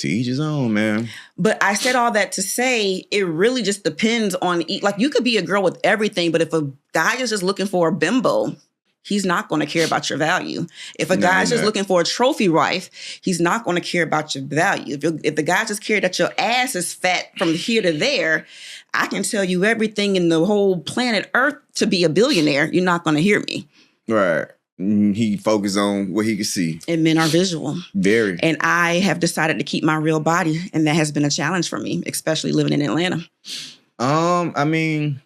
each his own, man. But I said all that to say it really just depends on, like you could be a girl with everything, but if a guy is just looking for a bimbo, he's not going to care about your value. If a guy's just looking for a trophy wife, he's not going to care about your value. If the guy just cared that your ass is fat from here to there, I can tell you everything in the whole planet Earth to be a billionaire. You're not going to hear me. Right. He focused on what he could see. And men are visual. Very. And I have decided to keep my real body. And that has been a challenge for me, especially living in Atlanta. I mean,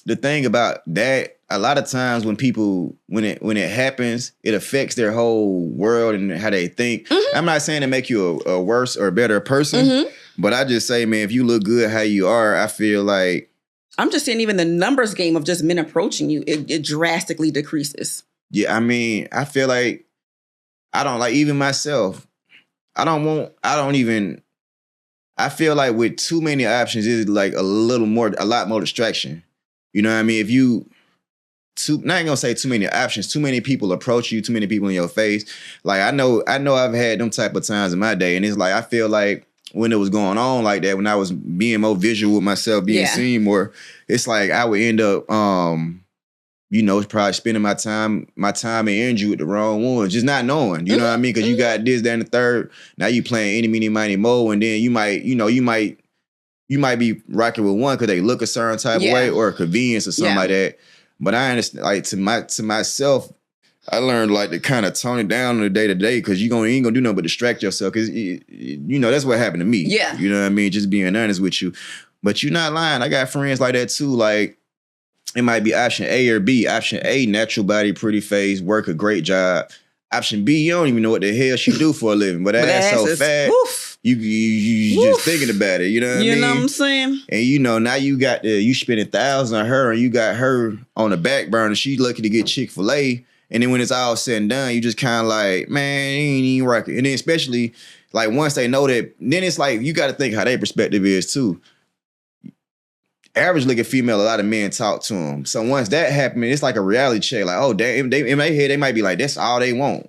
the thing about that, a lot of times when people when it happens, it affects their whole world and how they think. I'm not saying to make you a worse or better person, but I just say, man, if you look good how you are, I feel like I'm just saying even the numbers game of just men approaching you, it drastically decreases. Yeah, I mean, I feel like I don't like even myself. I feel like with too many options, it's like a lot more distraction. You know what I mean? If you not gonna say too many options, too many people approach you, too many people in your face. Like I know I've had them type of times in my day, and it's like I feel like when it was going on like that, when I was being more visual with myself, being seen more, it's like I would end up probably spending my time and energy with the wrong ones, just not knowing, you know what I mean? Because you got this, that, and the third. Now you playing any, mini, miny, mo, and then you might be rocking with one because they look a certain type of way or a convenience or something like that. But I understand, like to myself, I learned like to kind of tone it down on the day to day because you ain't gonna do nothing but distract yourself because that's what happened to me. Yeah, you know what I mean. Just being honest with you, but you're not lying. I got friends like that too. Like it might be option A or B. Option A, natural body, pretty face, work a great job. Option B, you don't even know what the hell she do for a living, but that ass so fat. You just thinking about it, you know what I mean? You know what I'm saying? And now you spending thousands on her and you got her on the back burner. She's lucky to get Chick-fil-A. And then when it's all said and done, you just kind of like, man, you ain't even rocking. And then especially like once they know that, then it's like, you got to think how their perspective is too. Average looking female, a lot of men talk to them. So once that happened, it's like a reality check. Like, oh, damn, in their head, they might be like, that's all they want.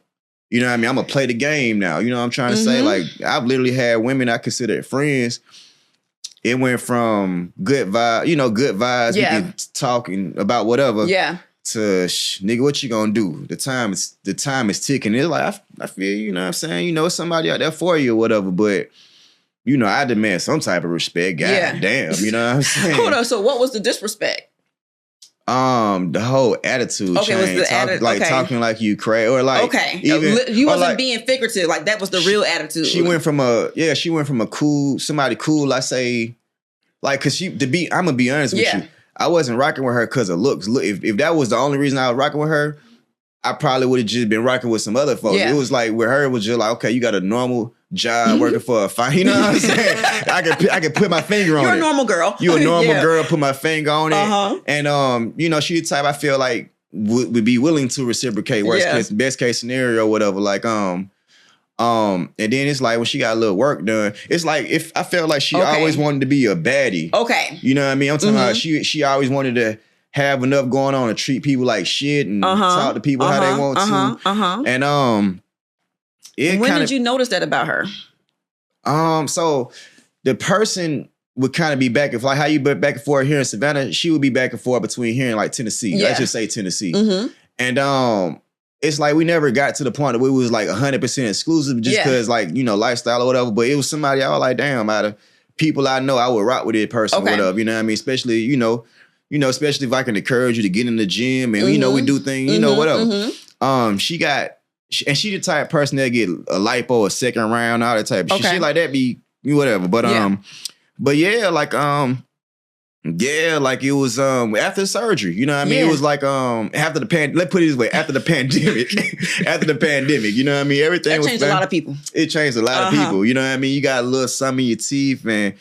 You know what I mean? I'm going to play the game now. You know what I'm trying to say? Like, I've literally had women I consider friends. It went from good vibes, we can talk about whatever. Yeah. To nigga, what you gonna do? The time is ticking. It's like I feel, you know what I'm saying? It's somebody out there for you or whatever, but I demand some type of respect. God damn, you know what I'm saying? Hold on. So what was the disrespect? The whole attitude change. Talking like you crazy or like you wasn't being figurative. Like that was the real attitude. She went from a cool, somebody cool. I say, like, cause I'm gonna be honest with you. I wasn't rocking with her because of looks. Look, if that was the only reason I was rocking with her, I probably would have just been rocking with some other folks. It was like with her, it was just like, okay, you got a normal job working for a fine. You know what I'm saying? I could put my finger on it. You're a normal girl. You a normal girl. Put my finger on it. And she the type I feel like would be willing to reciprocate. Best case scenario, whatever. Like and then it's like when she got a little work done, it's like if I felt like she always wanted to be a baddie. Okay. You know what I mean? I'm talking about she always wanted to have enough going on to treat people like shit and talk to people how they want to. And when did you notice that about her? So the person would kind of be back and forth, like how you back and forth here in Savannah, she would be back and forth between here and like Tennessee. Let's just say Tennessee. And it's like we never got to the point that we was like 100% exclusive just because like, lifestyle or whatever. But it was somebody I was like, damn, out of people I know, I would rock with this person or whatever. You know what I mean? Especially, especially if I can encourage you to get in the gym and, we do things, whatever. She the type of person that get a lipo, a second round, all that type of shit. Shit like that be whatever. But yeah, like like it was after surgery, you know what I mean? It was like after the let's put it this way, after the pandemic. After the pandemic, you know what I mean? Everything that changed a lot of people. It changed a lot of people, you know what I mean? You got a little some in your teeth and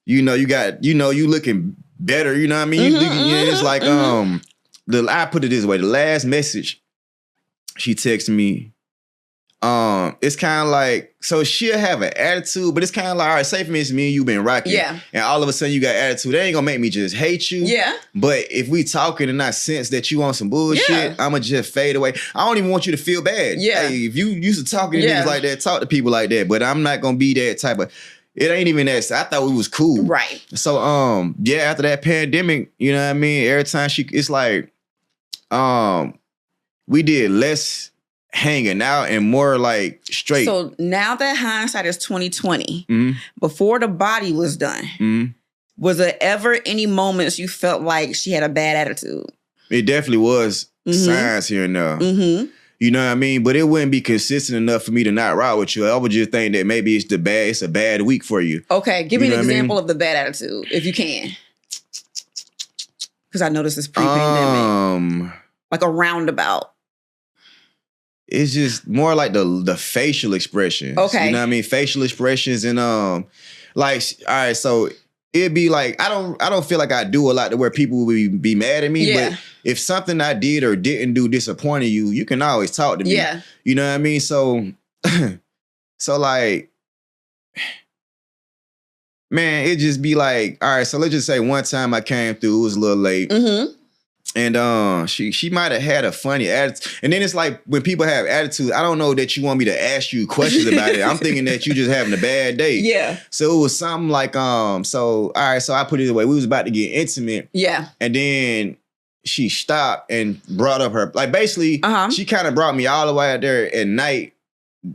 you looking better, you know what I mean? It's like I put it this way, the last message she texted me, it's kind of like, so she'll have an attitude, but it's kind of like, all right, say for instance, me and you been rocking, and all of a sudden you got attitude, that ain't gonna make me just hate you. But if we talking and I sense that you on some bullshit, I'ma just fade away. I don't even want you to feel bad. Hey, if you used to talking to niggas like that, talk to people like that, but I'm not gonna be that type of. It ain't even that. I thought we was cool. Right. So, after that pandemic, you know what I mean? Every time it's like, we did less hanging out and more like straight. So now that hindsight is 2020, before the body was done, was there ever any moments you felt like she had a bad attitude? It definitely was signs here and there. You know what I mean? But it wouldn't be consistent enough for me to not ride with you. I would just think that maybe it's a bad week for you. Okay, give me an example of the bad attitude, if you can. Because I noticed this pre-pandemic. Like a roundabout. It's just more like the facial expressions. Okay. You know what I mean? Facial expressions and like, all right, so it'd be like I don't feel like I do a lot to where people would be mad at me. Yeah. But if something I did or didn't do disappointed you, you can always talk to me. Yeah. You know what I mean? So so like, man, it just be like, all right, so let's just say one time I came through, it was a little late. Mm-hmm. And she might have had a funny attitude. And then it's like when people have attitude, I don't know that you want me to ask you questions about it. I'm thinking that you just having a bad day. Yeah. So it was something like, so all right, so I put it away. We was about to get intimate. Yeah. And then she stopped and brought up her, like basically, she kind of brought me all the way out there at night,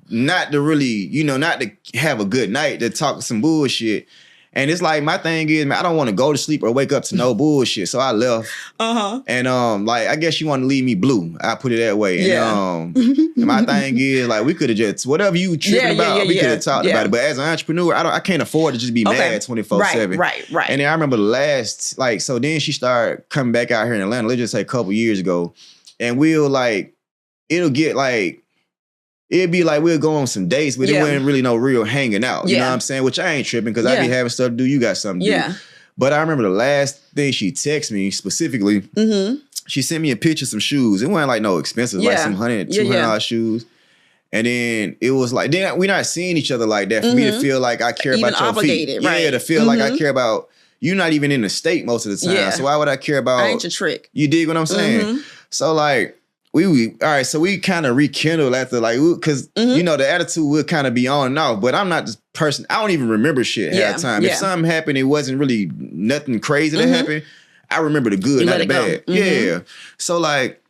not to really, not to have a good night, to talk some bullshit. And it's like, my thing is, man, I don't want to go to sleep or wake up to no bullshit. So I left. And like, I guess you want to leave me blue. I put it that way. And, and my thing is, like, we could have just, whatever you tripping about, we could have talked about it. But as an entrepreneur, I can't afford to just be mad 24/7. Right. And then I remember the last, like, so then she started coming back out here in Atlanta, let's just say a couple years ago. And it'll get like, it'd be like we'll go on some dates, but it wasn't really no real hanging out. You know what I'm saying? Which I ain't tripping because I be having stuff to do. You got something to do. But I remember the last thing she texted me specifically, she sent me a picture of some shoes. It wasn't like no expensive, like some $100, $200 shoes. And then it was like, then we're not seeing each other like that for me to feel like I care even about your obligated, feet. right? Yeah, to feel like I care about, you're not even in the state most of the time. So why would I care about? I ain't your trick. You dig what I'm saying? So like, all right, so we kind of rekindled after, like, because, the attitude will kind of be on and off, but I'm not this person. I don't even remember shit half the time. If something happened, it wasn't really nothing crazy that happened. I remember the good, not the bad. Yeah. So, like,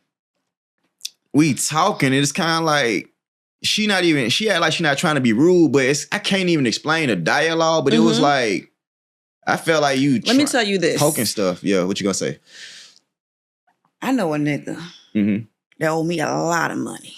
we talking, and it's kind of like, she act like she not trying to be rude, but I can't even explain the dialogue, but it was like, I felt like you Let me tell you this. Poking stuff. Yeah, what you gonna say? I know a nigga. That owe me a lot of money.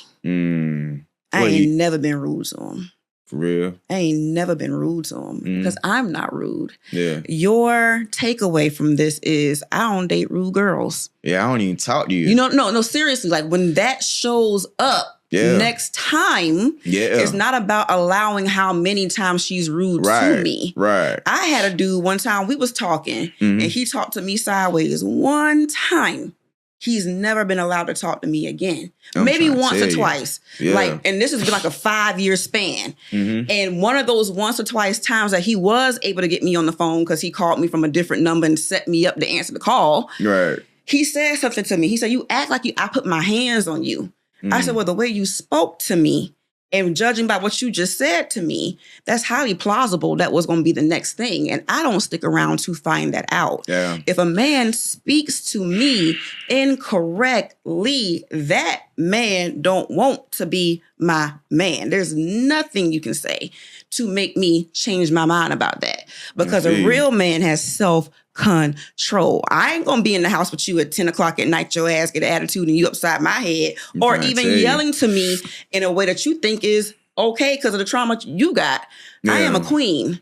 I ain't never been rude to him. For real? I ain't never been rude to him because I'm not rude. Yeah. Your takeaway from this is I don't date rude girls. Yeah, I don't even talk to you. No, seriously. Like when that shows up next time, it's not about allowing how many times she's rude to me. Right. I had a dude one time, we was talking and he talked to me sideways one time. He's never been allowed to talk to me again. Maybe once or twice. Yeah. Like, and this has been like a 5-year span. And one of those once or twice times that he was able to get me on the phone because he called me from a different number and set me up to answer the call. Right. He said something to me. He said, "You act like I put my hands on you." I said, "Well, the way you spoke to me and judging by what you just said to me, that's highly plausible that was going to be the next thing. And I don't stick around to find that out. Yeah. If a man speaks to me incorrectly, that man don't want to be my man. There's nothing you can say to make me change my mind about that. Because a real man has self-control. I ain't gonna be in the house with you at 10 o'clock at night, your ass get an attitude and you upside my head, or even yelling to me in a way that you think is okay because of the trauma you got. Yeah. I am a queen.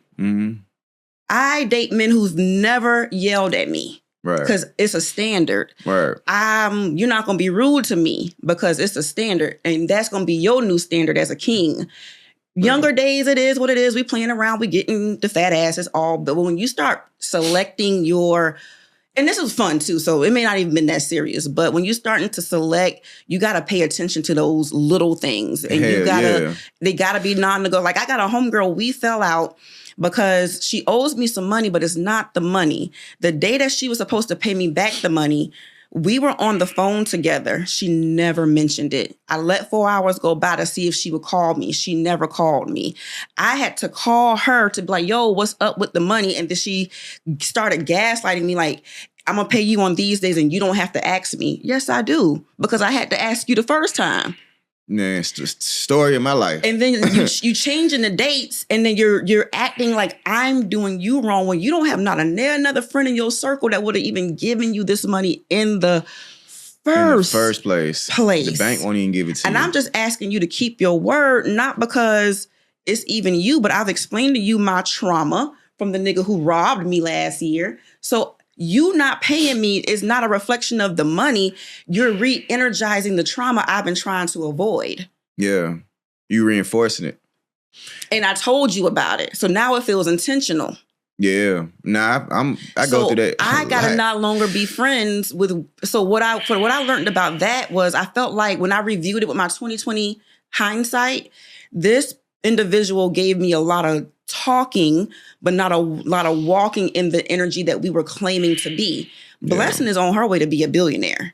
I date men who've never yelled at me. Right. Because it's a standard. Right. You're not gonna be rude to me because it's a standard. And that's gonna be your new standard as a king. Younger days, it is what it is. We playing around, we getting the fat asses all. But when you start selecting and this was fun too, so it may not even been that serious. But when you're starting to select, you got to pay attention to those little things, and they gotta be non-negotiable. Like I got a homegirl, we fell out because she owes me some money, but it's not the money. The day that she was supposed to pay me back the money, we were on the phone together. She never mentioned it. I let 4 hours go by to see if she would call me. She never called me. I had to call her to be like, yo, what's up with the money? And then she started gaslighting me like, I'm going to pay you on these days and you don't have to ask me. Yes, I do. Because I had to ask you the first time. Man, it's the story of my life. And then you changing the dates, and then you're acting like I'm doing you wrong when you don't have not another friend in your circle that would have even given you this money in the first place. The bank won't even give it to you. And I'm just asking you to keep your word, not because it's even you, but I've explained to you my trauma from the nigga who robbed me last year. So You not paying me is not a reflection of the money. You're re-energizing the trauma I've been trying to avoid. Yeah. You reinforcing it. And I told you about it. So now it feels intentional. Yeah. Nah, I go through that. I gotta not longer be friends with. So what I learned about that was I felt like when I reviewed it with my 2020 hindsight, this individual gave me a lot of talking, but not a lot of walking in the energy that we were claiming to be. Blessin is on her way to be a billionaire.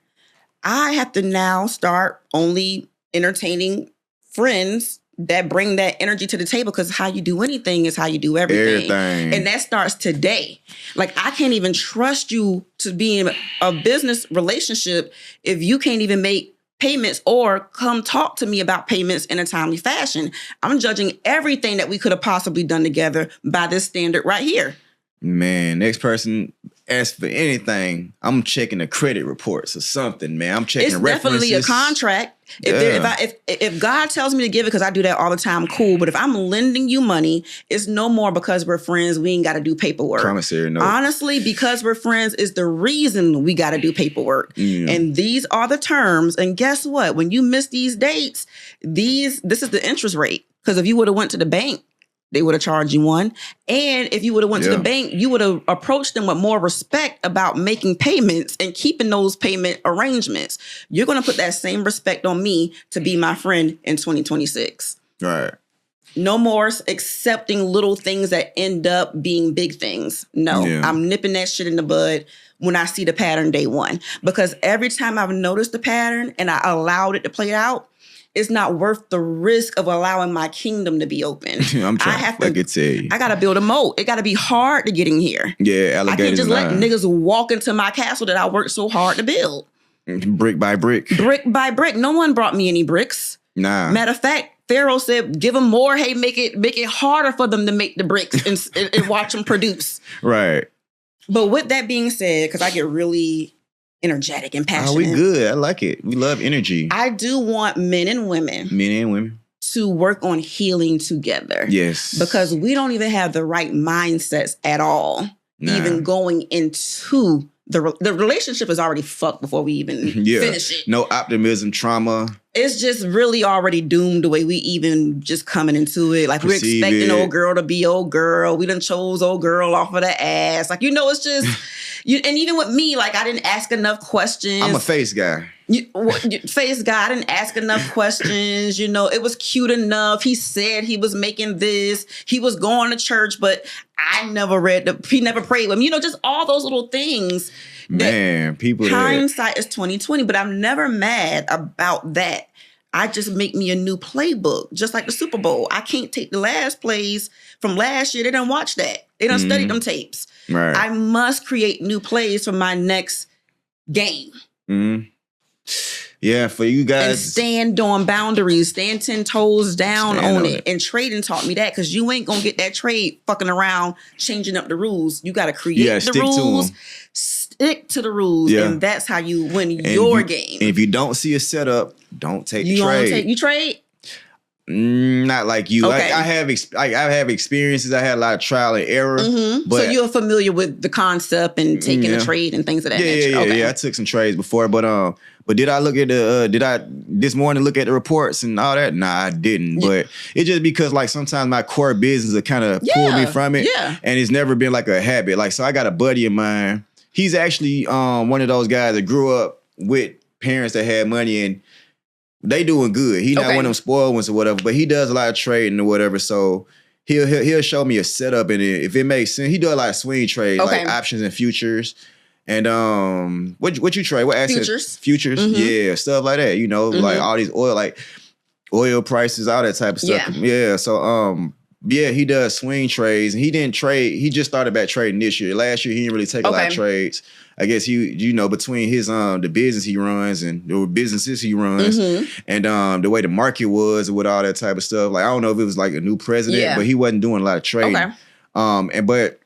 I have to now start only entertaining friends that bring that energy to the table, because how you do anything is how you do everything. And that starts today. Like, I can't even trust you to be in a business relationship if you can't even make payments or come talk to me about payments in a timely fashion. I'm judging everything that we could have possibly done together by this standard right here. Man, next person asks for anything, I'm checking the credit reports or something, man. I'm checking references. It's definitely a contract. If God tells me to give it, because I do that all the time, cool. But if I'm lending you money, it's no more because we're friends. We ain't got to do paperwork. Promissory note. Honestly, because we're friends is the reason we got to do paperwork. And these are the terms. And guess what? When you miss these dates, this is the interest rate. Because if you would have went to the bank, they would have charged you one. And if you would have went to the bank, you would have approached them with more respect about making payments and keeping those payment arrangements. You're going to put that same respect on me to be my friend in 2026. Right. No more accepting little things that end up being big things. No, I'm nipping that shit in the bud when I see the pattern day one. Because every time I've noticed the pattern and I allowed it to play out, it's not worth the risk of allowing my kingdom to be open. I'm trying to tell you. I got to build a moat. It got to be hard to get in here. Yeah, alligators. I can't just let niggas walk into my castle that I worked so hard to build. Brick by brick. Brick by brick. No one brought me any bricks. Nah. Matter of fact, Pharaoh said, give them more. Hey, make it harder for them to make the bricks and watch them produce. Right. But with that being said, because I get really energetic and passionate. Oh, we good. I like it. We love energy. I do want men and women to work on healing together. Yes. Because we don't even have the right mindsets at all. Even going into the relationship is already fucked before we even finish it. No optimism, trauma. It's just really already doomed the way we even just coming into it. Like, we're expecting old girl to be old girl. We done chose old girl off of the ass. Like, it's just... and even with me, like, I didn't ask enough questions. I'm a face guy. Face guy, I didn't ask enough questions. It was cute enough. He said he was making this. He was going to church, but I never he never prayed with me. Just all those little things. Man, people. Hindsight is 2020, but I'm never mad about that. I just make me a new playbook, just like the Super Bowl. I can't take the last plays from last year. They didn't watch that. They didn't study them tapes. Right. I must create new plays for my next game. Mm-hmm. Yeah, for you guys. And stand on boundaries, stand 10 toes down on it. And trading taught me that, because you ain't going to get that trade fucking around, changing up the rules. You got to create the rules, stick to the rules, and that's how you win your game. And if you don't see a setup, don't take the trade. You trade? Not like you. Okay. I have experiences. I had a lot of trial and error. Mm-hmm. But so you're familiar with the concept and taking a trade and things of that nature. Yeah. I took some trades before, but did I look at this morning look at the reports and all that? Nah, I didn't. Yeah. But it's just because, like, sometimes my core business will kind of pull me from it. Yeah. And it's never been like a habit. Like, so I got a buddy of mine. He's actually one of those guys that grew up with parents that had money, and they doing good. He not one of them spoiled ones or whatever, but he does a lot of trading or whatever. So he'll show me a setup, and if it makes sense, he does a lot of swing trades, like options and futures. And what you trade? What assets? Futures. Mm-hmm. Yeah, stuff like that. Like all these oil prices, all that type of stuff. Yeah. So he does swing trades, and he didn't trade. He just started back trading this year. Last year he didn't really take a lot of trades. I guess between his the business he runs and the businesses he runs, and the way the market was with all that type of stuff. Like, I don't know if it was like a new president, but he wasn't doing a lot of trading. But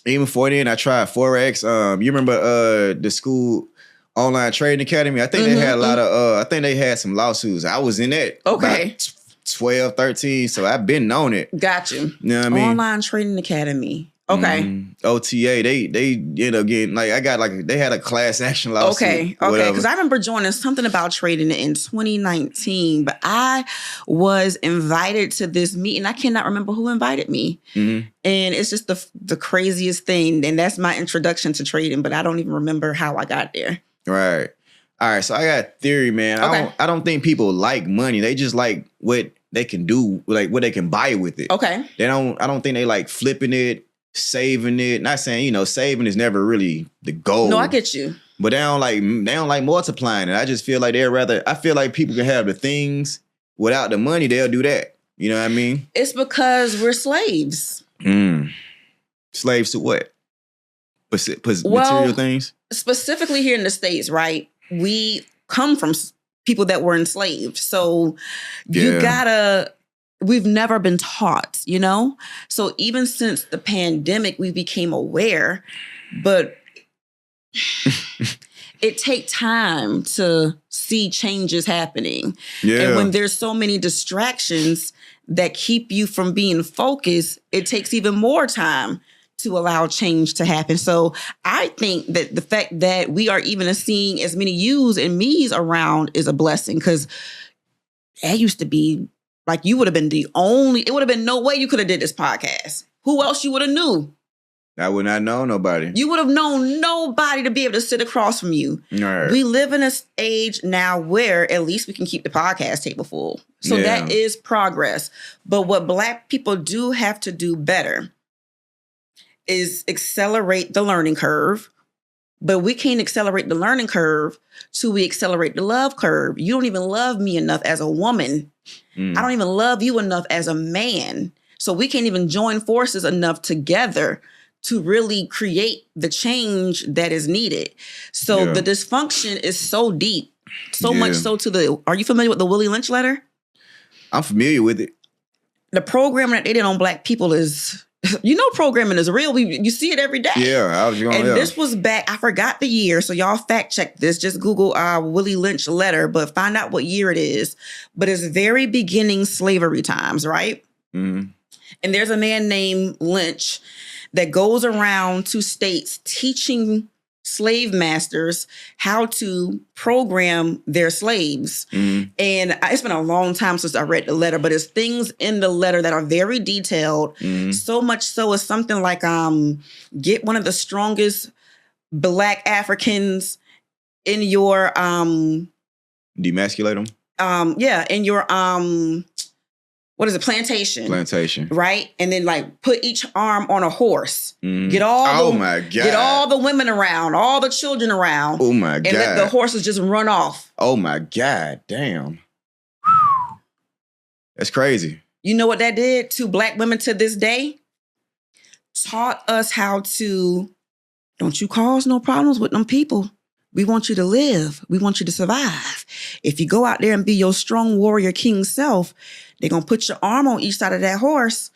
even before then, I tried Forex. You remember the school online trading academy? I think they had a lot of. I think they had some lawsuits. I was in that. About 12, 13. So I've been on it. Got you. You know what I mean? Online trading academy. Okay. OTA, they end up getting like they had a class action lawsuit. Okay. Because I remember joining something about trading in 2019, but I was invited to this meeting. I cannot remember who invited me. And it's just the craziest thing. And that's my introduction to trading, but I don't even remember how I got there. Right. All right. So I got a theory, man. Okay. I don't think people like money. They just like what they can do, like what they can buy with it. Okay. I don't think they like flipping it, saving it. Not saying, saving is never really the goal. No, I get you. But they don't like multiplying it. I just feel like I feel like people can have the things without the money, they'll do that. You know what I mean? It's because we're slaves. Slaves to what? Material things? Specifically here in the States, right? We come from people that were enslaved. So we've never been taught, So even since the pandemic, we became aware, but it takes time to see changes happening. Yeah. And when there's so many distractions that keep you from being focused, it takes even more time to allow change to happen. So I think that the fact that we are even seeing as many yous and me's around is a blessing, because that used to be like you would have been it would have been no way you could have did this podcast. Who else you would have knew? I would not know nobody. You would have known nobody to be able to sit across from you. Right. We live in an age now where at least we can keep the podcast table full. So that is progress. But what Black people do have to do better is accelerate the learning curve. But we can't accelerate the learning curve till we accelerate the love curve. You don't even love me enough as a woman. I don't even love you enough as a man. So we can't even join forces enough together to really create the change that is needed. So the dysfunction is so deep, so much so are you familiar with the Willie Lynch letter? I'm familiar with it. The programming that they did on Black people is, programming is real. You see it every day. Yeah. This was back, I forgot the year, so y'all fact check this. Just Google Willie Lynch letter, but find out what year it is. But it's very beginning slavery times, right? And there's a man named Lynch that goes around to states teaching slave masters how to program their slaves. And it's been a long time since I read the letter, but it's things in the letter that are very detailed. So much so as something like get one of the strongest Black Africans in your demasculate them. In your what is it? Plantation. Right? And then put each arm on a horse. Get all the women around, all the children around. Oh my God. And let the horses just run off. Oh my God. Damn. That's crazy. You know what that did to Black women to this day? Taught us how to, don't you cause no problems with them people. We want you to live. We want you to survive. If you go out there and be your strong warrior king self, they're going to put your arm on each side of that horse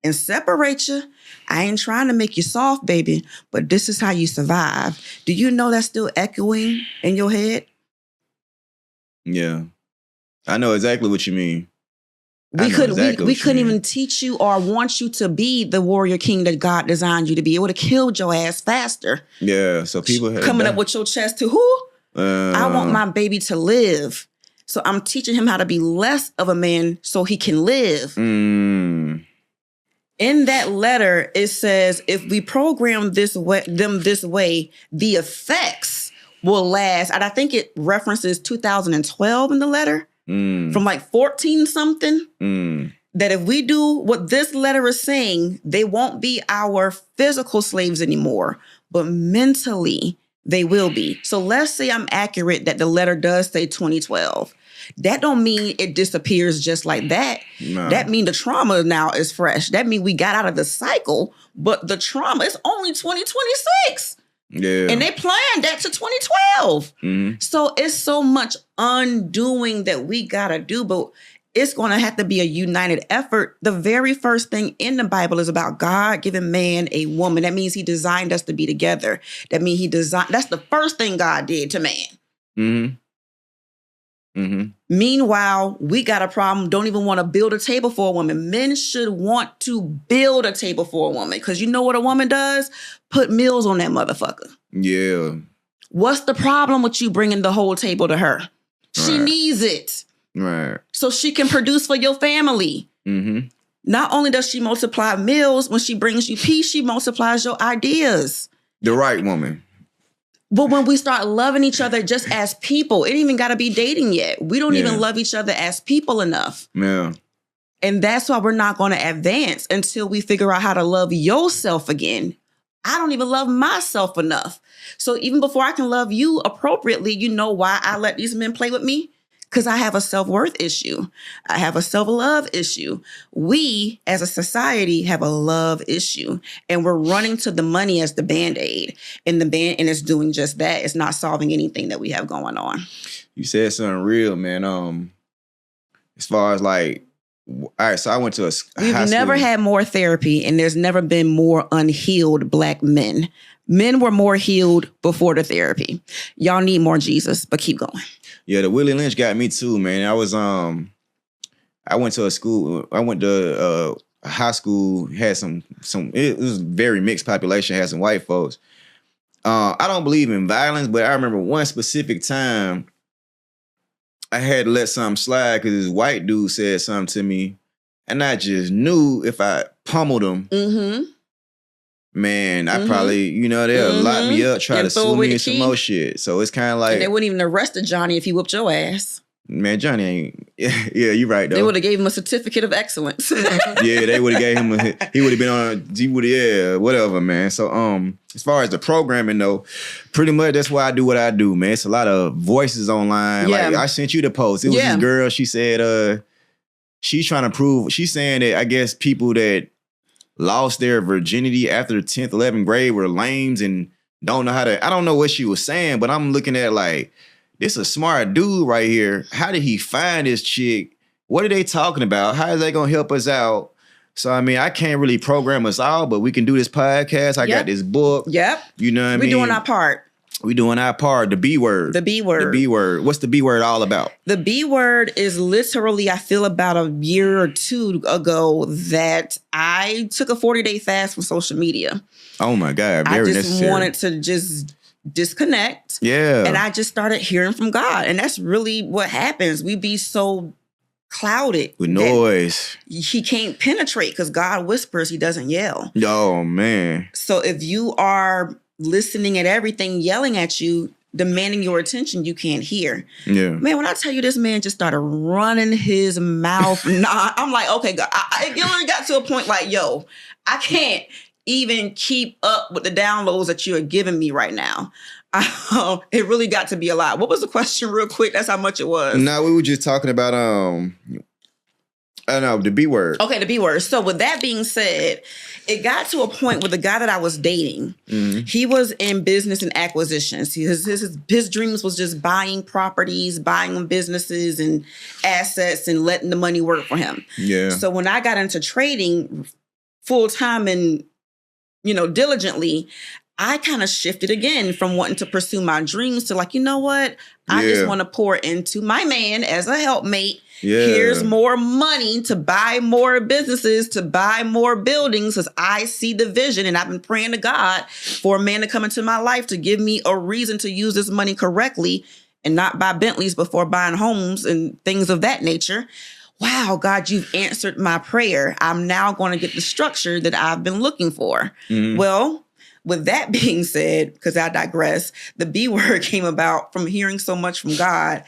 and separate you. I ain't trying to make you soft, baby, but this is how you survive. Do you know that's still echoing in your head? Yeah. I know exactly what you mean. We couldn't even teach you or want you to be the warrior king that God designed you to be. It would have killed your ass faster. Yeah, so people coming up with your chest to who? I want my baby to live. So I'm teaching him how to be less of a man so he can live. In that letter, it says, if we program them this way, the effects will last. And I think it references 2012 in the letter. From 14 something, that if we do what this letter is saying, they won't be our physical slaves anymore, but mentally they will be. So let's say I'm accurate that the letter does say 2012. That don't mean it disappears just like that. No. That mean the trauma now is fresh. That mean we got out of the cycle, but the trauma is only 2026. Yeah. And they planned that to 2012. So it's so much undoing that we got to do, but it's going to have to be a united effort. The very first thing in the Bible is about God giving man a woman. That means he designed us to be together. That means that's the first thing God did to man. Mm-hmm. Meanwhile, we got a problem, don't even want to build a table for a woman. Men should want to build a table for a woman because you know what a woman does? Put meals on that motherfucker. Yeah. What's the problem with you bringing the whole table to her? She needs it. Right. So she can produce for your family. Mm-hmm. Not only does she multiply meals, when she brings you peace, she multiplies your ideas. The right woman. But when we start loving each other just as people, it ain't even got to be dating yet. We don't even love each other as people enough. Yeah. And that's why we're not going to advance until we figure out how to love yourself again. I don't even love myself enough. So even before I can love you appropriately, you know why I let these men play with me? Because I have a self-worth issue. I have a self-love issue. We, as a society, have a love issue. And we're running to the money as the Band-Aid. And it's doing just that. It's not solving anything that we have going on. You said something real, man. As far as like, all right, so I went to a We've never had more therapy, and there's never been more unhealed Black men. Men were more healed before the therapy. Y'all need more Jesus, but keep going. Yeah, the Willie Lynch got me too, man. I went to a school. I went to a high school. Had some. It was very mixed population. Had some white folks. I don't believe in violence, but I remember one specific time I had to let something slide because this white dude said something to me, and I just knew if I pummeled him, man, I probably, they'll lock me up, try to sue me and some more shit. So it's kind of like... And they wouldn't even arrest Johnny if he whooped your ass. Man, Johnny ain't... Yeah, you're right, though. They would have gave him a certificate of excellence. Yeah, they would have gave him he would have been on whatever, man. So, as far as the programming, though, pretty much that's why I do what I do, man. It's a lot of voices online. Yeah. Like, I sent you the post. It was this girl, she said, she's trying to prove... She's saying that, I guess, people that lost their virginity after 10th, 11th grade were lames and don't know how to... I don't know what she was saying, but I'm looking at like, this a smart dude right here. How did he find this chick? What are they talking about? How is that going to help us out? So, I mean, I can't really program us all, but we can do this podcast. I got this book. Yep. You know what I mean? We're doing our part. We doing our part. The B word. The B word. The B word. What's the B word all about? The B word is literally, I feel about a year or two ago that I took a 40-day fast from social media. Oh my God. Very necessary. I just wanted to just disconnect. Yeah. And I just started hearing from God. And that's really what happens. We be so clouded with noise. He can't penetrate because God whispers, he doesn't yell. Oh man. So if you are listening at everything, yelling at you, demanding your attention, you can't hear. Yeah. Man, when I tell you this man just started running his mouth, I'm like, okay, God. It really got to a point like, yo, I can't even keep up with the downloads that you are giving me right now. It really got to be a lot. What was the question real quick? That's how much it was. No, we were just talking about, I don't know, the B word. Okay, the B word. So with that being said, it got to a point with the guy that I was dating. He was in business and acquisitions. His dreams was just buying properties, buying businesses and assets and letting the money work for him. Yeah. So when I got into trading full time and, diligently, I kind of shifted again from wanting to pursue my dreams to like, you know what? I just want to pour into my man as a helpmate. Yeah. Here's more money to buy more businesses, to buy more buildings, because I see the vision. And I've been praying to God for a man to come into my life to give me a reason to use this money correctly and not buy Bentleys before buying homes and things of that nature. Wow, God, you've answered my prayer. I'm now going to get the structure that I've been looking for. Well, with that being said, because I digress, the B word came about from hearing so much from God.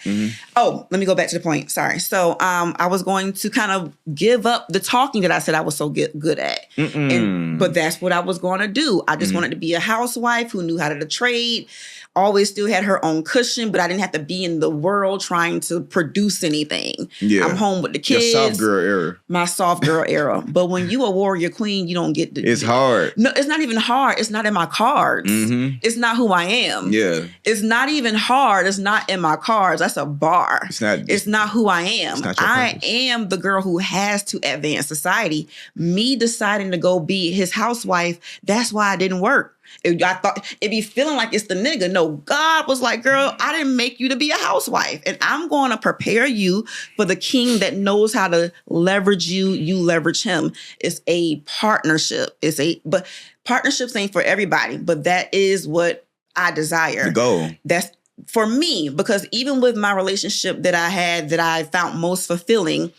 Oh, let me go back to the point. Sorry. So I was going to kind of give up the talking that I said I was so good at. But that's what I was going to do. I just wanted to be a housewife who knew how to trade, always still had her own cushion, but I didn't have to be in the world trying to produce anything. Yeah. I'm home with the kids. Your soft girl era. My soft girl era. But when you a warrior queen, you don't get the... It's hard. No, it's not even hard. It's not in my cards. It's not who I am. Yeah. It's not even hard. It's not in my cards. That's a bar. It's not who I am. I am the girl who has to advance society. Me deciding to go be his housewife, that's why it didn't work. I thought it'd be feeling like it's the nigga. No, God was like, girl, I didn't make you to be a housewife. And I'm going to prepare you for the king that knows how to leverage you. You leverage him. It's a partnership. But partnerships ain't for everybody. But that is what I desire. The goal. That's for me, because even with my relationship that I had that I found most fulfilling,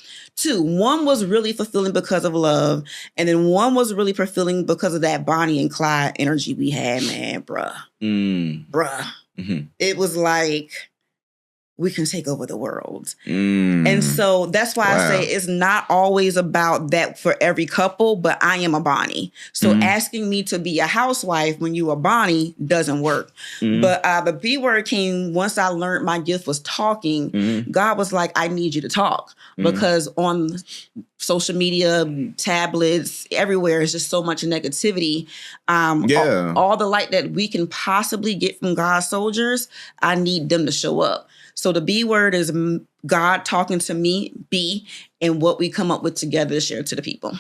one was really fulfilling because of love. And then one was really fulfilling because of that Bonnie and Clyde energy we had, man, bruh. Bruh. Mm-hmm. It was like, we can take over the world. And so that's why I say it's not always about that for every couple, but I am a Bonnie. So asking me to be a housewife when you a Bonnie doesn't work. But the B word came once I learned my gift was talking. God was like, I need you to talk. Because on social media, tablets, everywhere is just so much negativity. All the light that we can possibly get from God's soldiers, I need them to show up. So the B word is God talking to me, B, and what we come up with together to share to the people.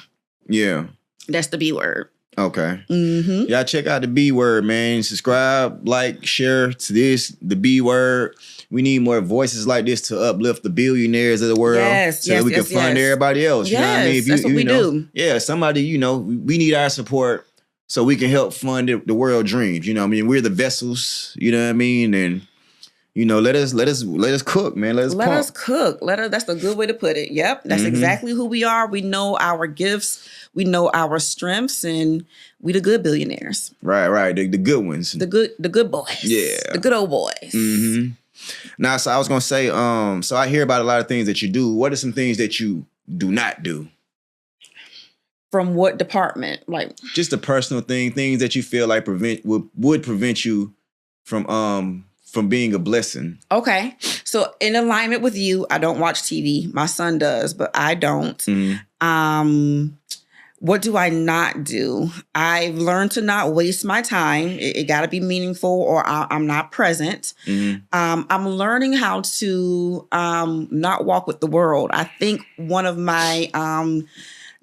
Yeah. That's the B word. Okay. Y'all check out the B word, man. Subscribe, like, share to this, the B word. We need more voices like this to uplift the billionaires of the world. So that we can fund everybody else. You know what I mean? That's what we do. Yeah, somebody, we need our support so we can help fund the world dreams. You know what I mean? We're the vessels, you know what I mean? And let us cook, man. Let us cook. That's a good way to put it. Yep. That's exactly who we are. We know our gifts. We know our strengths, and we the good billionaires. Right. The good ones. The good boys. Yeah. The good old boys. Now, so I was gonna say, so I hear about a lot of things that you do. What are some things that you do not do? From what department? Like just a personal thing, things that you feel like would prevent you from being a blessing. Okay. So in alignment with you, I don't watch TV. My son does, but I don't. What do I not do? I've learned to not waste my time. It got to be meaningful or I'm not present. I'm learning how to not walk with the world. I think one of my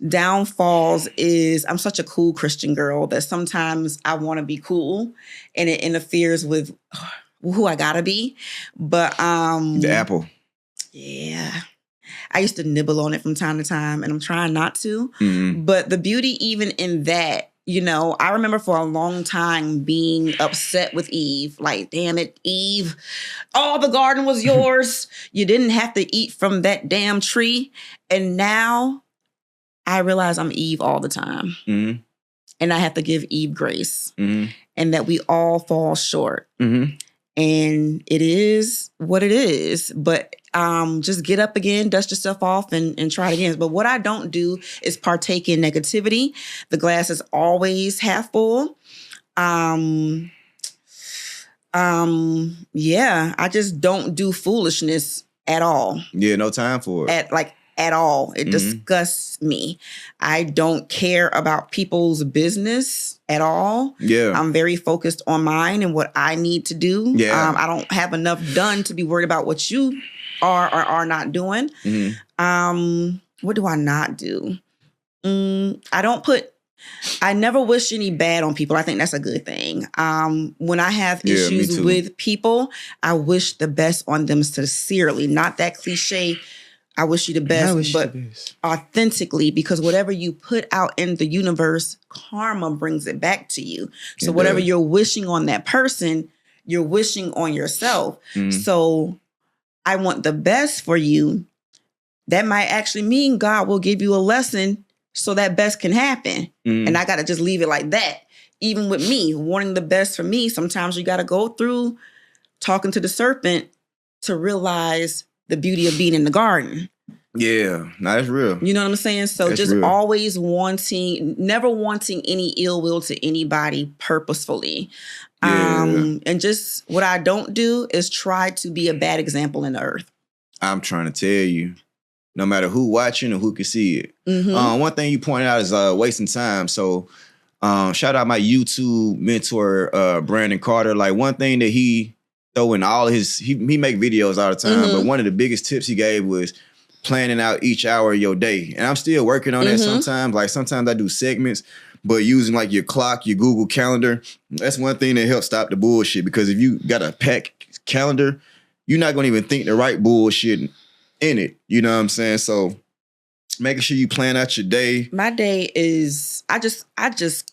downfalls is I'm such a cool Christian girl that sometimes I want to be cool and it interferes with who I gotta be. But the apple. Yeah. I used to nibble on it from time to time and I'm trying not to. But the beauty even in that, I remember for a long time being upset with Eve. Like, damn it, Eve. All the garden was yours. You didn't have to eat from that damn tree. And now I realize I'm Eve all the time. And I have to give Eve grace. And that we all fall short. And it is what it is. But just get up again, dust yourself off, and try it again. But what I don't do is partake in negativity. The glass is always half full. I just don't do foolishness at all. Yeah, no time for it. At all. It disgusts me. I don't care about people's business at all. Yeah. I'm very focused on mine and what I need to do. Yeah. I don't have enough done to be worried about what you are or are not doing. What do I not do? I never wish any bad on people. I think that's a good thing. When I have issues with people, I wish the best on them sincerely. Not that cliche, I wish you the best, but authentically, because whatever you put out in the universe, karma brings it back to you. So whatever you're wishing on that person, you're wishing on yourself. So I want the best for you. That might actually mean God will give you a lesson so that best can happen. And I got to just leave it like that. Even with me, wanting the best for me, sometimes you got to go through talking to the serpent to realize the beauty of being in the garden. Yeah, that's real. You know what I'm saying? So that's just real. Always never wanting any ill will to anybody purposefully. And just what I don't do is try to be a bad example in the earth. I'm trying to tell you, no matter who watching or who can see it. One thing you pointed out is wasting time. So shout out my YouTube mentor, Brandon Carter. Like one thing that he throw in all his, he make videos all the time, but one of the biggest tips he gave was planning out each hour of your day. And I'm still working on that sometimes. Like sometimes I do segments, But using like your clock, your Google Calendar, that's one thing that helps stop the bullshit. Because if you got a packed calendar, you're not gonna even think the right bullshit in it. You know what I'm saying? So making sure you plan out your day. My day is I just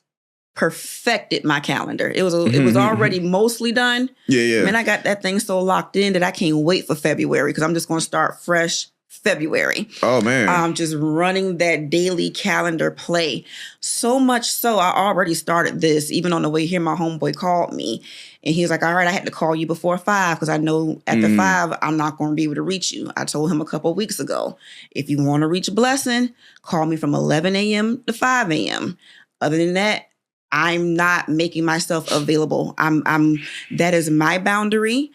perfected my calendar. It was already mostly done. Yeah. Man, I got that thing so locked in that I can't wait for February because I'm just going to start fresh February. Oh man. I'm just running that daily calendar play. So much so I already started this. Even on the way here, my homeboy called me and he was like, all right, I had to call you before 5 because I know after 5, I'm not going to be able to reach you. I told him a couple of weeks ago, if you want to reach Blessin, call me from 11 a.m. to 5 a.m. Other than that, I'm not making myself available. That is my boundary.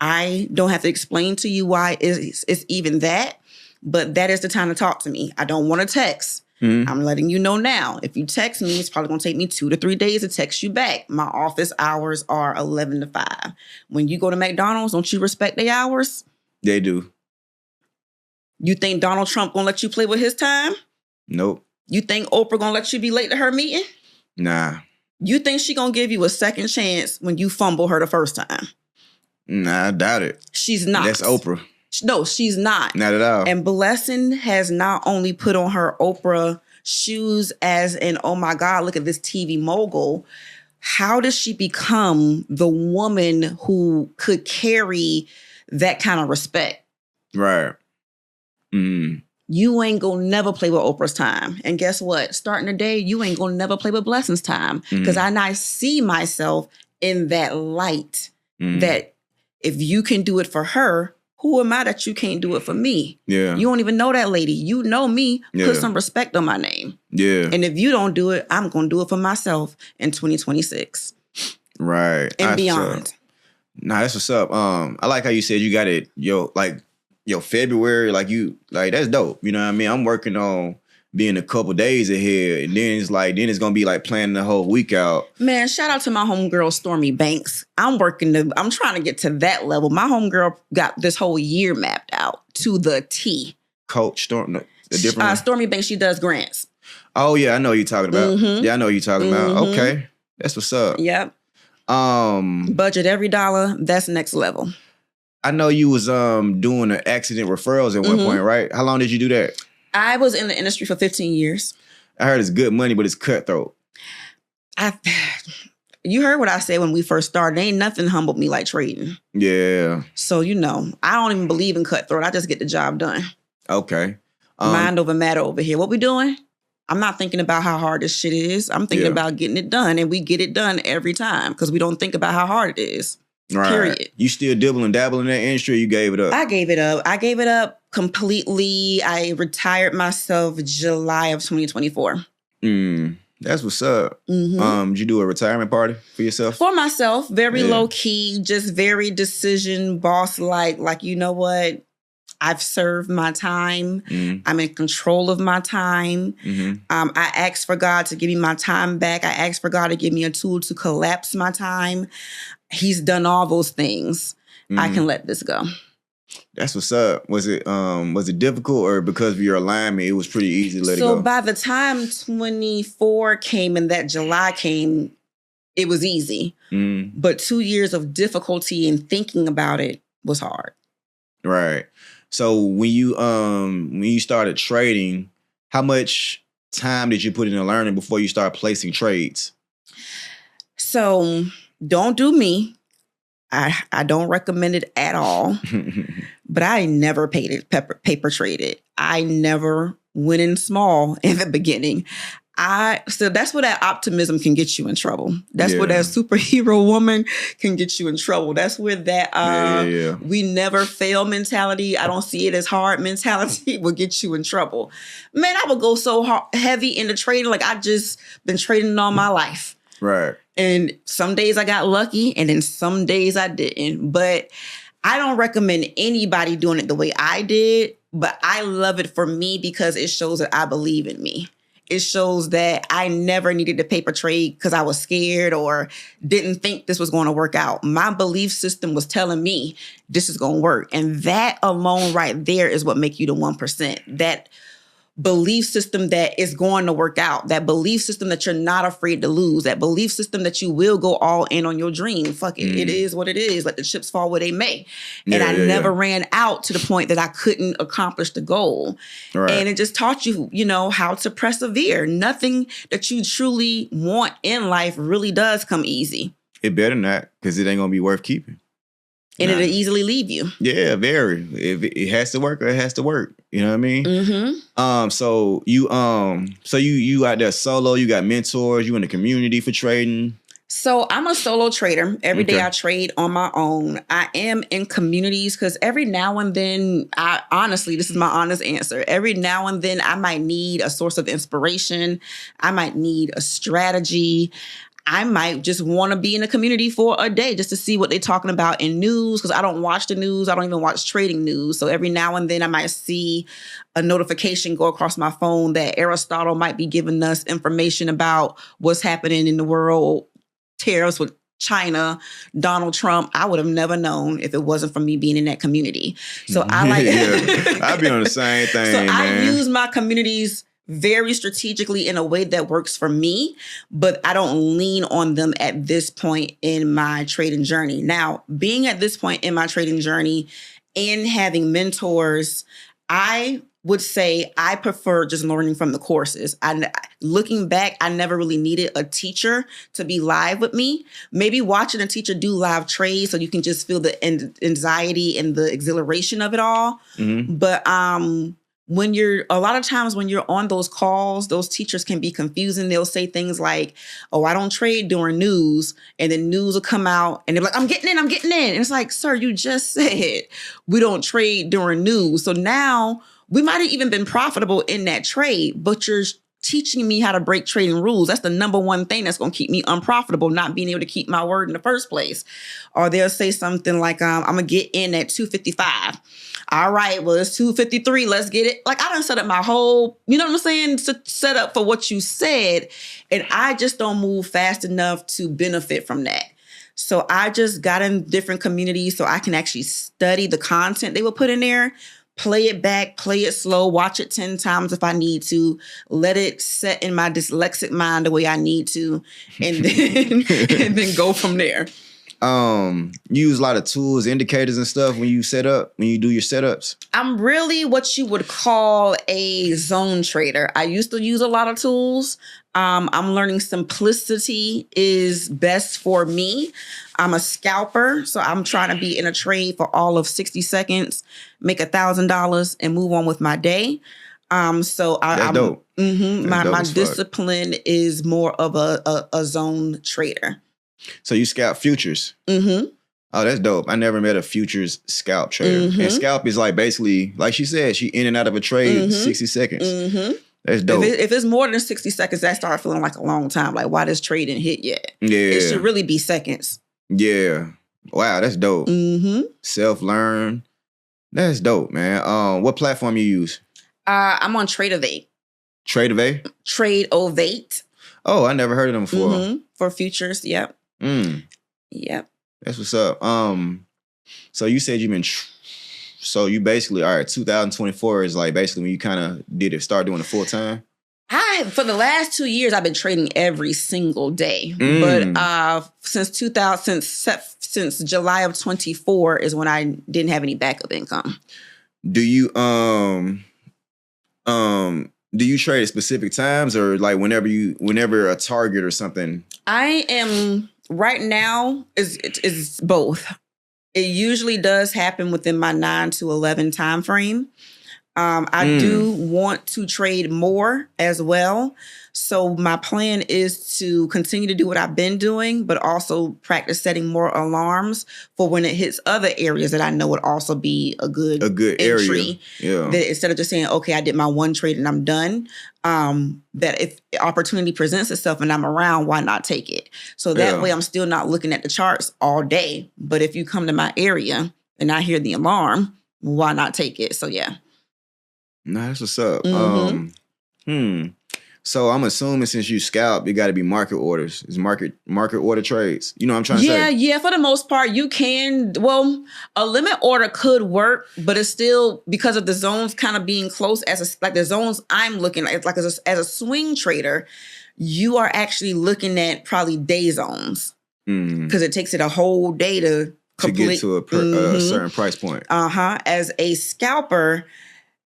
I don't have to explain to you why it's even that, but that is the time to talk to me. I don't want to text. I'm letting you know now. If you text me, it's probably going to take me 2 to 3 days to text you back. My office hours are 11 to 5. When you go to McDonald's, don't you respect their hours? They do. You think Donald Trump going to let you play with his time? Nope. You think Oprah going to let you be late to her meeting? Nah. You think she gonna give you a second chance when you fumble her the first time? Nah, I doubt it. She's not. That's Oprah. No, she's not. Not at all. And Blessin has not only put on her Oprah shoes as an, oh my God, look at this TV mogul. How does she become the woman who could carry that kind of respect? Right. You ain't gonna never play with Oprah's time. And guess what? Starting the day, you ain't gonna never play with Blessin's time. Because I see myself in that light that if you can do it for her, who am I that you can't do it for me? Yeah. You don't even know that lady. You know me. Yeah. Put some respect on my name. Yeah. And if you don't do it, I'm gonna do it for myself in 2026. Right. And beyond. Nah, that's what's up. I like how you said you got it, February, that's dope. You know what I mean? I'm working on being a couple days ahead, and then it's gonna be like planning the whole week out. Man, shout out to my homegirl Stormy Banks. I'm trying to get to that level. My homegirl got this whole year mapped out to the T. Coach Stormy Banks, she does grants. Oh yeah, I know what you're talking about. Yeah, I know what you're talking about. Okay, that's what's up. Yep. Budget every dollar. That's next level. I know you was doing an accident referrals at one point, right? How long did you do that? I was in the industry for 15 years. I heard it's good money, but it's cutthroat. You heard what I said when we first started. Ain't nothing humbled me like trading. Yeah. So, I don't even believe in cutthroat. I just get the job done. Okay. Mind over matter over here. What we doing? I'm not thinking about how hard this shit is. I'm thinking about getting it done. And we get it done every time because we don't think about how hard it is. Right. Period. You still dibble and dabble in that industry, or you gave it up? I gave it up completely. I retired myself July of 2024. That's what's up. Did you do a retirement party for yourself? For myself, very low key, just very decision boss like, you know what? I've served my time. I'm in control of my time. I asked for God to give me my time back. I asked for God to give me a tool to collapse my time. He's done all those things. I can let this go. That's what's up. Was it difficult, or because of your alignment, it was pretty easy to let it go? So by the time 24 came and that July came, it was easy. But 2 years of difficulty in thinking about it was hard. Right. So when you started trading, how much time did you put into learning before you started placing trades? So don't do me. I don't recommend it at all. But I never paper traded. I never went in small in the beginning. So that's where that optimism can get you in trouble. That's where that superhero woman can get you in trouble. That's where that we never fail mentality, I don't see it as hard mentality will get you in trouble. Man, I would go so heavy into trading. Like I just been trading all my life. Right. And some days I got lucky and then some days I didn't. But I don't recommend anybody doing it the way I did. But I love it for me because it shows that I believe in me. It shows that I never needed to paper trade because I was scared or didn't think this was going to work out. My belief system was telling me this is going to work. And that alone right there is what make you the 1%. That belief system that is going to work out, that belief system that you're not afraid to lose, that belief system that you will go all in on your dream. Fuck it. It is what it is. Let the chips fall where they may. And I never ran out to the point that I couldn't accomplish the goal. Right. And it just taught you, how to persevere. Nothing that you truly want in life really does come easy. It better not, because it ain't going to be worth keeping. And it'll easily leave you. Yeah, very. If it has to work, it has to work. You know what I mean? Mm-hmm. So you out there solo. You got mentors. You in the community for trading. So I'm a solo trader. Every day I trade on my own. I am in communities because every now and then, this is my honest answer. Every now and then, I might need a source of inspiration. I might need a strategy. I might just want to be in a community for a day just to see what they're talking about in news, because I don't watch the news. I don't even watch trading news. So every now and then I might see a notification go across my phone that Aristotle might be giving us information about what's happening in the world, tariffs with China, Donald Trump. I would have never known if it wasn't for me being in that community. So I like I'd be on the same thing. So man. I use my communities very strategically in a way that works for me, but I don't lean on them at this point in my trading journey. Now, being at this point in my trading journey and having mentors, I would say I prefer just learning from the courses. Looking back, I never really needed a teacher to be live with me. Maybe watching a teacher do live trades so you can just feel the anxiety and the exhilaration of it all. Mm-hmm. But a lot of times when you're on those calls, those teachers can be confusing. They'll say things like, oh, I don't trade during news. And then news will come out and they're like, I'm getting in. And it's like, sir, you just said we don't trade during news. So now we might have even been profitable in that trade, but you're teaching me how to break trading rules. That's the number one thing that's going to keep me unprofitable, not being able to keep my word in the first place. Or they'll say something like, I'm going to get in at 255. All right, well, it's 253. Let's get it. Like, I done set up my whole, you know what I'm saying, set up for what you said. And I just don't move fast enough to benefit from that. So I just got in different communities so I can actually study the content they will put in there, play it back, play it slow, watch it 10 times if I need to, let it set in my dyslexic mind the way I need to, and then go from there. You use a lot of tools, indicators and stuff when you do your setups? I'm really what you would call a zone trader. I used to use a lot of tools. I'm learning simplicity is best for me. I'm a scalper, so I'm trying to be in a trade for all of 60 seconds, make $1,000 and move on with my day. That's dope. Mm-hmm, my discipline is more of a zone trader. So you scalp futures? Mm-hmm. Oh, that's dope. I never met a futures scalp trader. Mm-hmm. And scalp is like basically, like she said, she in and out of a trade 60 seconds. Mm-hmm. That's dope. If it's more than 60 seconds, that starts feeling like a long time. Like, why this trade didn't hit yet? Yeah. It should really be seconds. Yeah. Wow, that's dope. Mm-hmm. Self-learn. That's dope, man. What platform you use? I'm on Trade-Ovate. Trade-Ovate? Trade-Ovate. Oh, I never heard of them before. Mm-hmm. For futures, yep. Yep. That's what's up. So you said you've been, so you basically, all right, 2024 is like basically when you kind of start doing it full time? For the last 2 years, I've been trading every single day. But since July of 24 is when I didn't have any backup income. Do you trade at specific times or like whenever a target or something? I am right now is both. It usually does happen within my 9 to 11 time frame. I do want to trade more as well. So my plan is to continue to do what I've been doing, but also practice setting more alarms for when it hits other areas that I know would also be a good entry. Area. Yeah. That instead of just saying, okay, I did my one trade and I'm done, that if opportunity presents itself and I'm around, why not take it? So that way I'm still not looking at the charts all day. But if you come to my area and I hear the alarm, why not take it? So yeah. Nah, that's what's up. So I'm assuming since you scalp, it got to be market orders. It's market order trades. You know what I'm trying to say? Yeah. For the most part, you can. Well, a limit order could work, but it's still because of the zones kind of being close. Like the zones I'm looking at, like as a swing trader, you are actually looking at probably day zones because it takes it a whole day to get to a certain price point. As a scalper,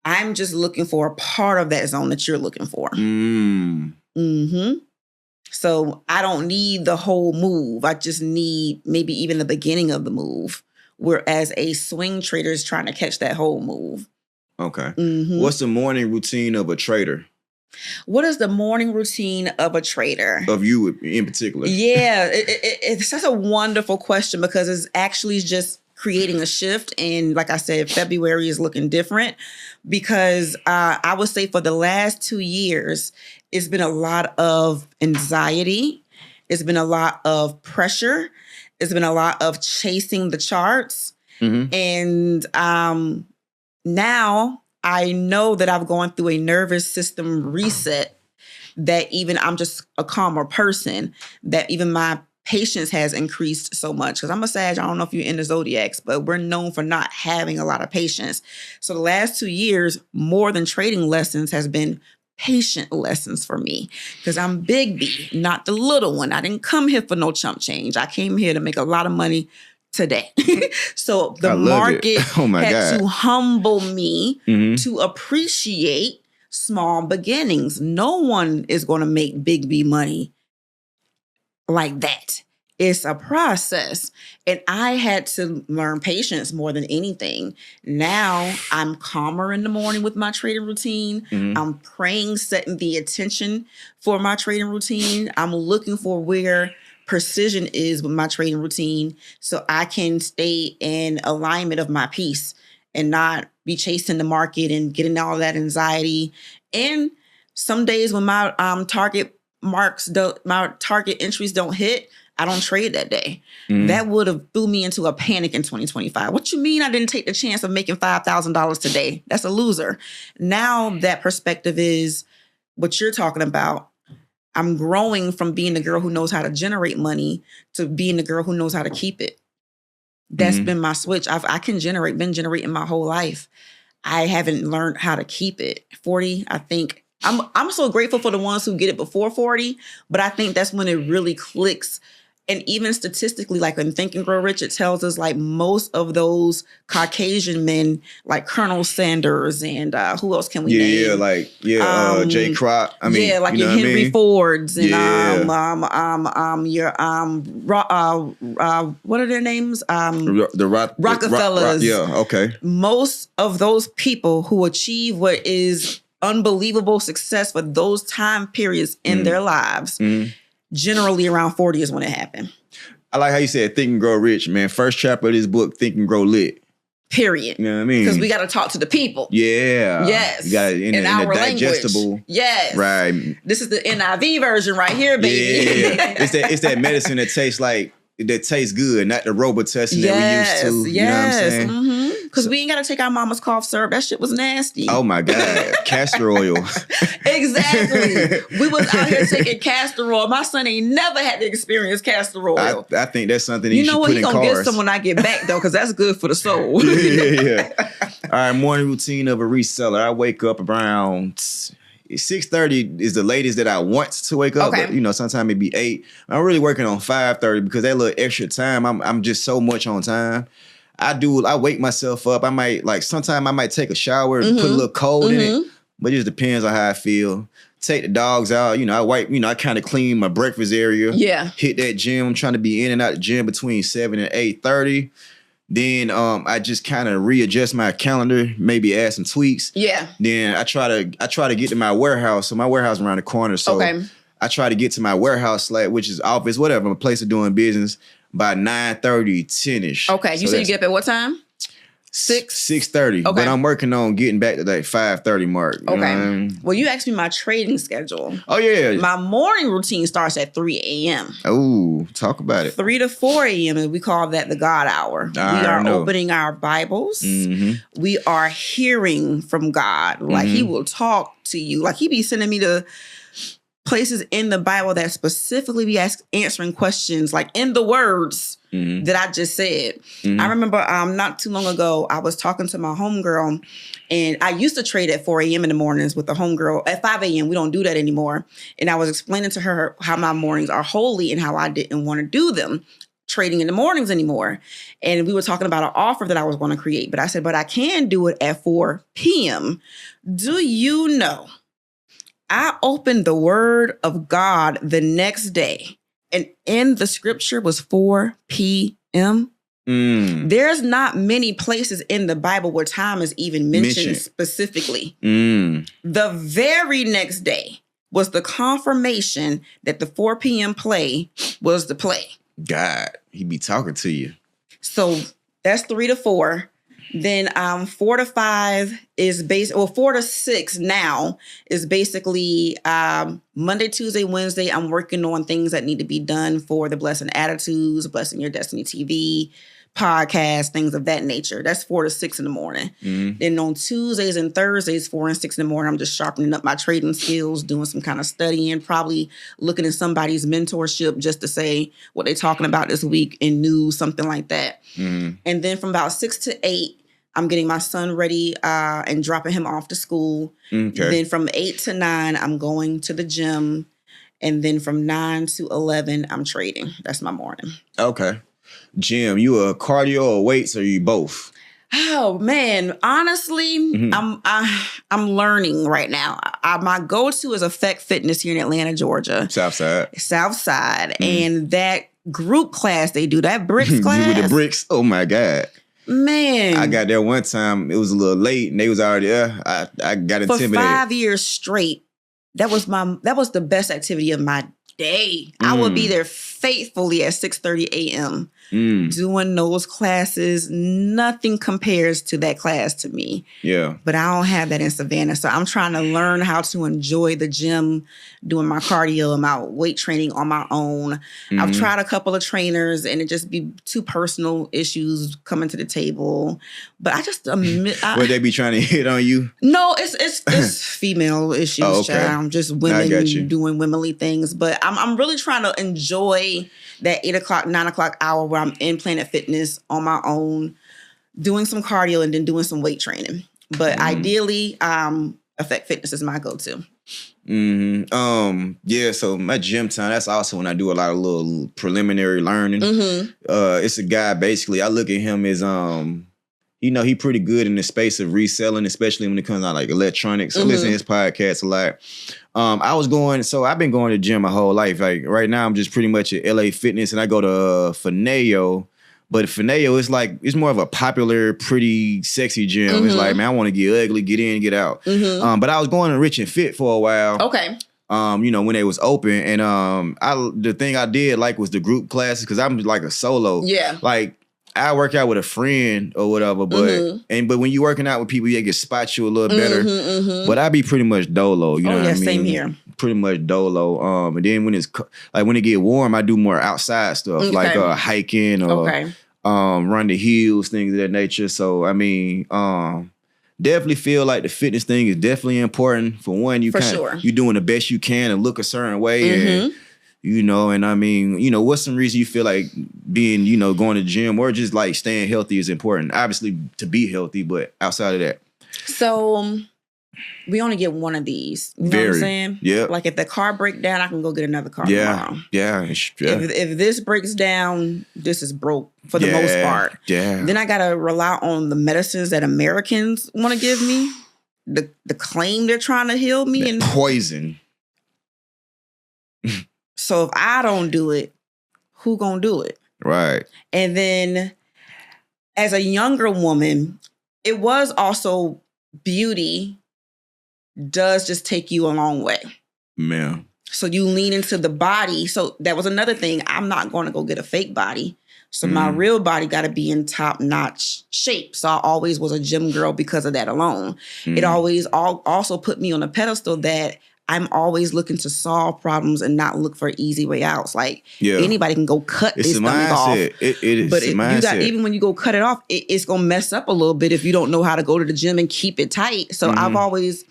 I'm just looking for a part of that zone that you're looking for. So I don't need the whole move. I just need maybe even the beginning of the move. Whereas a swing trader is trying to catch that whole move. Okay. What's the morning routine of a trader? What is the morning routine of a trader? Of you in particular? Yeah, it's such a wonderful question because it's actually just creating a shift. And like I said, February is looking different because I would say for the last 2 years, it's been a lot of anxiety. It's been a lot of pressure. It's been a lot of chasing the charts. And now I know that I've gone through a nervous system reset, that even I'm just a calmer person, that even my patience has increased so much. Because I'm a Sag, I don't know if you're in the zodiacs, but we're known for not having a lot of patience. So the last 2 years, more than trading lessons, has been patient lessons for me. Because I'm Big B, not the little one. I didn't come here for no chump change. I came here to make a lot of money today. So the market had to humble me to appreciate small beginnings. No one is going to make Big B money like that. It's a process. And I had to learn patience more than anything. Now I'm calmer in the morning with my trading routine. I'm praying, setting the attention for my trading routine. I'm looking for where precision is with my trading routine so I can stay in alignment of my peace and not be chasing the market and getting all that anxiety. And some days when my target entries don't hit, I don't trade that day. That would have threw me into a panic in 2025. What you mean I didn't take the chance of making $5,000 today? That's a loser. Now that perspective is what you're talking about. I'm growing from being the girl who knows how to generate money to being the girl who knows how to keep it. That's been my switch. Been generating my whole life. I haven't learned how to keep it. 40, I think. I'm so grateful for the ones who get it before 40, but I think that's when it really clicks. And even statistically, like in Think and Grow Rich, it tells us like most of those Caucasian men, like Colonel Sanders and who else can we name? Jay Kroc. Like your Henry Fords and what are their names? The Rockefellers. Okay. Most of those people who achieve what is unbelievable success for those time periods in their lives. Generally around 40 is when it happened. I like how you said Think and Grow Rich, man. First chapter of this book, Think and Grow Lit. Period. You know what I mean? Because we got to talk to the people. Yeah. Yes. You got it in our digestible. Language. Yes. Right. This is the NIV version right here, baby. Yeah. It's that medicine that tastes good, not the Robitussin that we used to. You know what I'm saying? Because we ain't got to take our mama's cough syrup. That shit was nasty. Oh my God. Castor oil. Exactly. We was out here taking castor oil. My son ain't never had to experience castor oil. I think that's something you should put in cars. You know what? He gonna get some when I get back though, because that's good for the soul. Yeah. All right, morning routine of a reseller. I wake up around 6:30 is the latest that I want to wake up. Okay. But, you know, sometimes it be 8. I'm really working on 5:30 because that little extra time, I'm just so much on time. I wake myself up. Sometimes I might take a shower and put a little cold in it, but it just depends on how I feel. Take the dogs out. You know, I wipe, I kind of clean my breakfast area. Yeah. Hit that gym. I'm trying to be in and out the gym between 7 and 8:30. Then I just kind of readjust my calendar, maybe add some tweaks. Yeah. Then I try to get to my warehouse. So my warehouse is around the corner. So I try to get to my warehouse, which is office, whatever, a place of doing business, by 9:30, 10-ish. Okay. You said you get up at what time? 6:30. Okay. But I'm working on getting back to that 5:30 mark. You know what I mean? Well, you asked me my trading schedule. Oh, yeah. My morning routine starts at 3 a.m. Oh, talk about it. 3 to 4 a.m. and we call that the God hour. We are opening our Bibles. We are hearing from God. Like he will talk to you. Like he be sending me the places in the Bible that specifically be answering questions like in the words that I just said. I remember not too long ago, I was talking to my homegirl, and I used to trade at 4 a.m. in the mornings with the homegirl. At 5 a.m., we don't do that anymore. And I was explaining to her how my mornings are holy and how I didn't want to do them trading in the mornings anymore. And we were talking about an offer that I was going to create. But I said, but I can do it at 4 p.m. Do you know? I opened the word of God the next day, and in the scripture was 4 p.m. There's not many places in the Bible where time is even mentioned specifically. The very next day was the confirmation that the 4 p.m. play was the play. God, he be talking to you. So that's 3 to 4. Then 4 to 5 is 4 to 6 now is basically Monday, Tuesday, Wednesday. I'm working on things that need to be done for the Blessin Attitudes, Blessin Your Destiny TV, podcast, things of that nature. That's 4 to 6 in the morning. Then on Tuesdays and Thursdays, 4 and 6 in the morning, I'm just sharpening up my trading skills, doing some kind of studying, probably looking at somebody's mentorship just to say what they're talking about this week in news, something like that. And then from about 6 to 8, I'm getting my son ready and dropping him off to school. Then from 8 to 9, I'm going to the gym. And then from 9 to 11, I'm trading. That's my morning. Okay. Gym, you a cardio or weights, or you both? Oh man, honestly, I'm learning right now. My go-to is Effect Fitness here in Atlanta, Georgia. Southside. And that group class they do, that bricks class. With the bricks, oh my God. Man. I got there one time, it was a little late and they was already there. I got intimidated. For 5 years straight, that was the best activity of my day. I would be there faithfully at 6:30 a.m. Doing those classes. Nothing compares to that class to me. Yeah. But I don't have that in Savannah. So I'm trying to learn how to enjoy the gym, doing my cardio and my weight training on my own. I've tried a couple of trainers and it just be too personal issues coming to the table. But I just would they be trying to hit on you? No, it's female issues, child. Just women doing womanly things. But I'm really trying to enjoy that 8 o'clock, 9 o'clock hour where I'm in Planet Fitness on my own, doing some cardio and then doing some weight training. But ideally, Effect Fitness is my go-to. Yeah, so my gym time, that's also when I do a lot of little preliminary learning. It's a guy, basically, I look at him as, he pretty good in the space of reselling, especially when it comes to like electronics. I listen to his podcast a lot. I've been going to the gym my whole life. Like right now, I'm just pretty much at LA Fitness, and I go to Fineo. But Fineo is like, it's more of a popular, pretty sexy gym. It's like, man, I want to get ugly, get in, get out. But I was going to Rich and Fit for a while. Okay. When they was open, and the thing I did like was the group classes, because I'm like a solo. Yeah. Like, I work out with a friend or whatever, but when you working out with people, they can spot you a little better. But I be pretty much dolo, you know what I mean? Same here. Pretty much dolo. And then when it get warm, I do more outside stuff, like hiking or run the hills, things of that nature. So I mean, definitely feel like the fitness thing is definitely important. For one, you're doing the best you can and look a certain way. And, and I mean, what's some reason you feel like being, going to the gym or just like staying healthy is important? Obviously to be healthy, but outside of that. So we only get one of these. You know what I'm saying? Yeah. Like if the car break down, I can go get another car tomorrow. Yeah. If this breaks down, this is broke for the most part. Yeah. Then I gotta rely on the medicines that Americans want to give me. The claim they're trying to heal me and poison. So if I don't do it, who gonna do it? Right. And then as a younger woman, it was also beauty does just take you a long way. Man. So you lean into the body. So that was another thing. I'm not going to go get a fake body. So my real body got to be in top-notch shape. So I always was a gym girl because of that alone. It always also put me on a pedestal that I'm always looking to solve problems and not look for easy way outs. Like anybody can go cut this stomach off. It is. But even when you go cut it off, it's gonna mess up a little bit if you don't know how to go to the gym and keep it tight. So I've always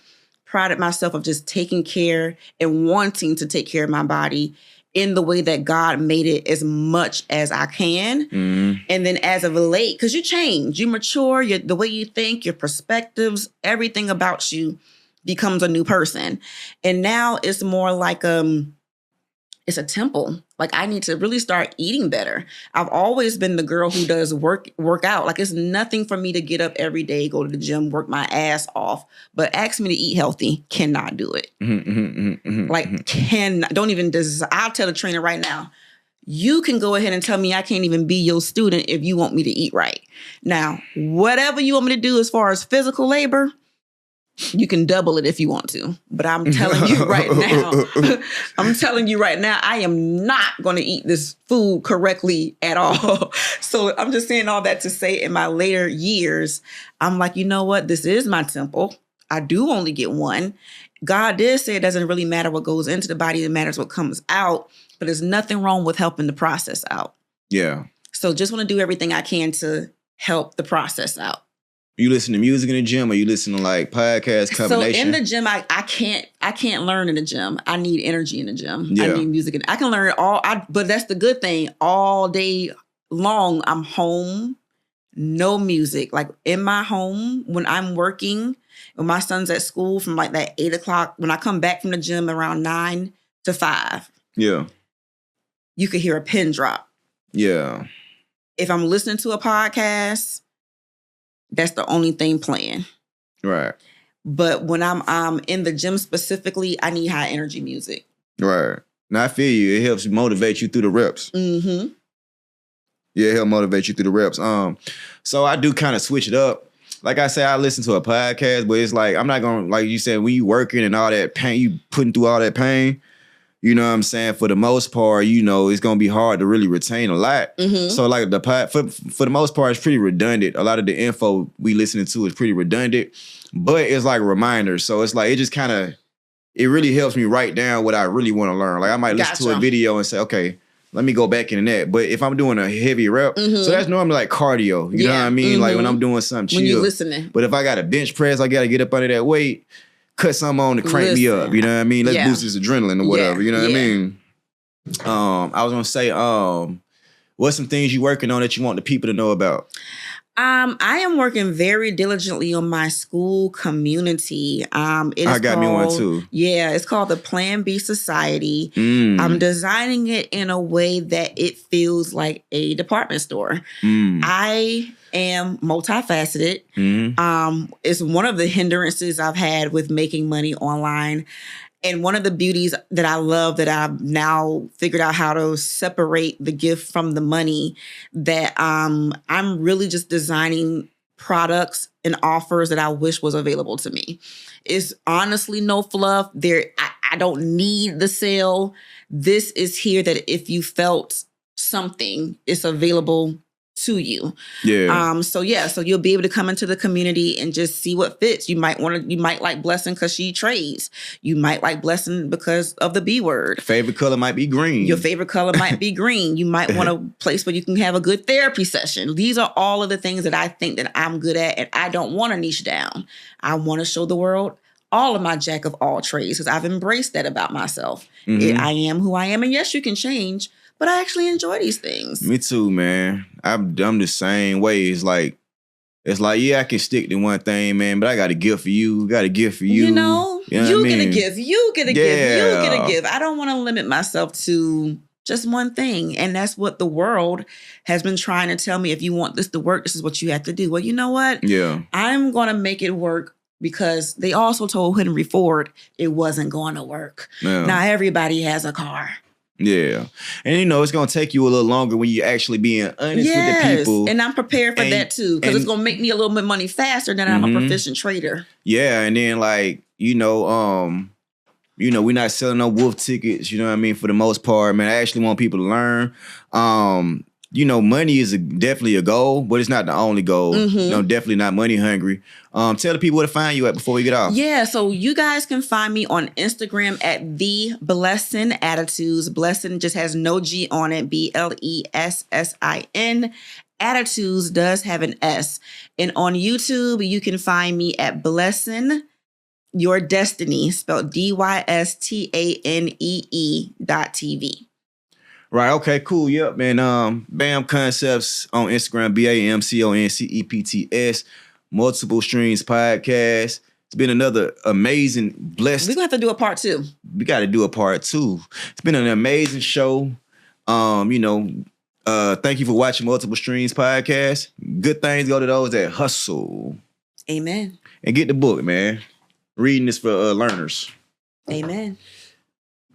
prided myself of just taking care and wanting to take care of my body in the way that God made it as much as I can. Mm-hmm. And then as of late, because you change, you mature, the way you think, your perspectives, everything about you becomes a new person. And now it's more like it's a temple. Like I need to really start eating better. I've always been the girl who does work out. Like it's nothing for me to get up every day, go to the gym, work my ass off. But ask me to eat healthy, cannot do it. Like don't even I'll tell the trainer right now, you can go ahead and tell me I can't even be your student if you want me to eat right. Now, whatever you want me to do as far as physical labor, you can double it if you want to. But I'm telling you right now, I am not going to eat this food correctly at all. So I'm just saying all that to say in my later years, I'm like, you know what? This is my temple. I do only get one. God did say it doesn't really matter what goes into the body. It matters what comes out. But there's nothing wrong with helping the process out. Yeah. So just want to do everything I can to help the process out. You listen to music in the gym or you listen to like podcast combination? So in the gym, I can't learn in the gym. I need energy in the gym. Yeah. I need music. I can learn but that's the good thing. All day long, I'm home, no music. Like in my home, when I'm working, when my son's at school from like that 8 o'clock, when I come back from the gym around 9 to 5. Yeah. You could hear a pin drop. Yeah. If I'm listening to a podcast, that's the only thing playing. Right. But when I'm in the gym specifically, I need high energy music. Right. Now I feel you. It helps motivate you through the reps. Mm-hmm. Yeah, it helps motivate you through the reps. So I do kind of switch it up. Like I say, I listen to a podcast, but it's like I'm not gonna, like you said, when you working and all that pain, you putting through all that pain. You know what I'm saying? For the most part, you know, it's going to be hard to really retain a lot. Mm-hmm. So like for the most part, it's pretty redundant. A lot of the info we listening to is pretty redundant, but it's like reminders. So it's like, it really helps me write down what I really want to learn. Like I might listen to a video and say, okay, let me go back in that. But if I'm doing a heavy rep, so that's normally like cardio. You know what I mean? Like when I'm doing something chill. When you're listening. But if I got a bench press, I got to get up under that weight. Cut something on to crank me up, you know what I mean? Let's boost this adrenaline or whatever, you know what I mean? I was gonna say, what's some things you working on that you want the people to know about? I am working very diligently on my school community. I got me one too. Yeah, it's called the Plan B Society. I'm designing it in a way that it feels like a department store. I am multifaceted. It's one of the hindrances I've had with making money online. And one of the beauties that I love that I've now figured out how to separate the gift from the money, that I'm really just designing products and offers that I wish was available to me. It's honestly no fluff. I don't need the sale. This is here that if you felt something, it's available to you. Yeah. So you'll be able to come into the community and just see what fits. You might like Blessin because she trades. You might like Blessin because of the B word. Favorite color might be green. Your favorite color might be green. You might want a place where you can have a good therapy session. These are all of the things that I think that I'm good at, and I don't want to niche down. I want to show the world all of my jack of all trades because I've embraced that about myself. I am who I am, and yes, you can change, but I actually enjoy these things. Me too, man. I'm the same way. It's like, yeah, I can stick to one thing, man, but I got a gift for you. Got a gift for you. You know you get a gift. You get a gift. You get a gift. I don't want to limit myself to just one thing. And that's what the world has been trying to tell me. If you want this to work, this is what you have to do. Well, you know what? Yeah. I'm going to make it work because they also told Henry Ford it wasn't going to work. Yeah. Now everybody has a car. Yeah. And you know, it's going to take you a little longer when you're actually being honest with the people. And I'm prepared for that too, because it's going to make me a little bit money faster than I'm a proficient trader. Yeah. And then like, we're not selling no wolf tickets, you know what I mean? For the most part, man, I actually want people to learn. Money is definitely a goal, but it's not the only goal. Definitely not money hungry. Tell the people where to find you at before we get off. Yeah, so you guys can find me on Instagram at the Blessin Attitudes. Blessin just has no G on it. BLESSIN. Attitudes does have an S. And on YouTube, you can find me at Blessin Your Destiny, spelled DYSTANEE.TV. Right. Okay. Cool. Yep. And Bam Concepts on Instagram. BAMCONCEPTS. Multiple Streams Podcast. It's been another amazing, blessed. We're gonna have to do a part 2. We got to do a part 2. It's been an amazing show. Thank you for watching Multiple Streams Podcast. Good things go to those that hustle. Amen. And get the book, man. Reading is for learners. Amen.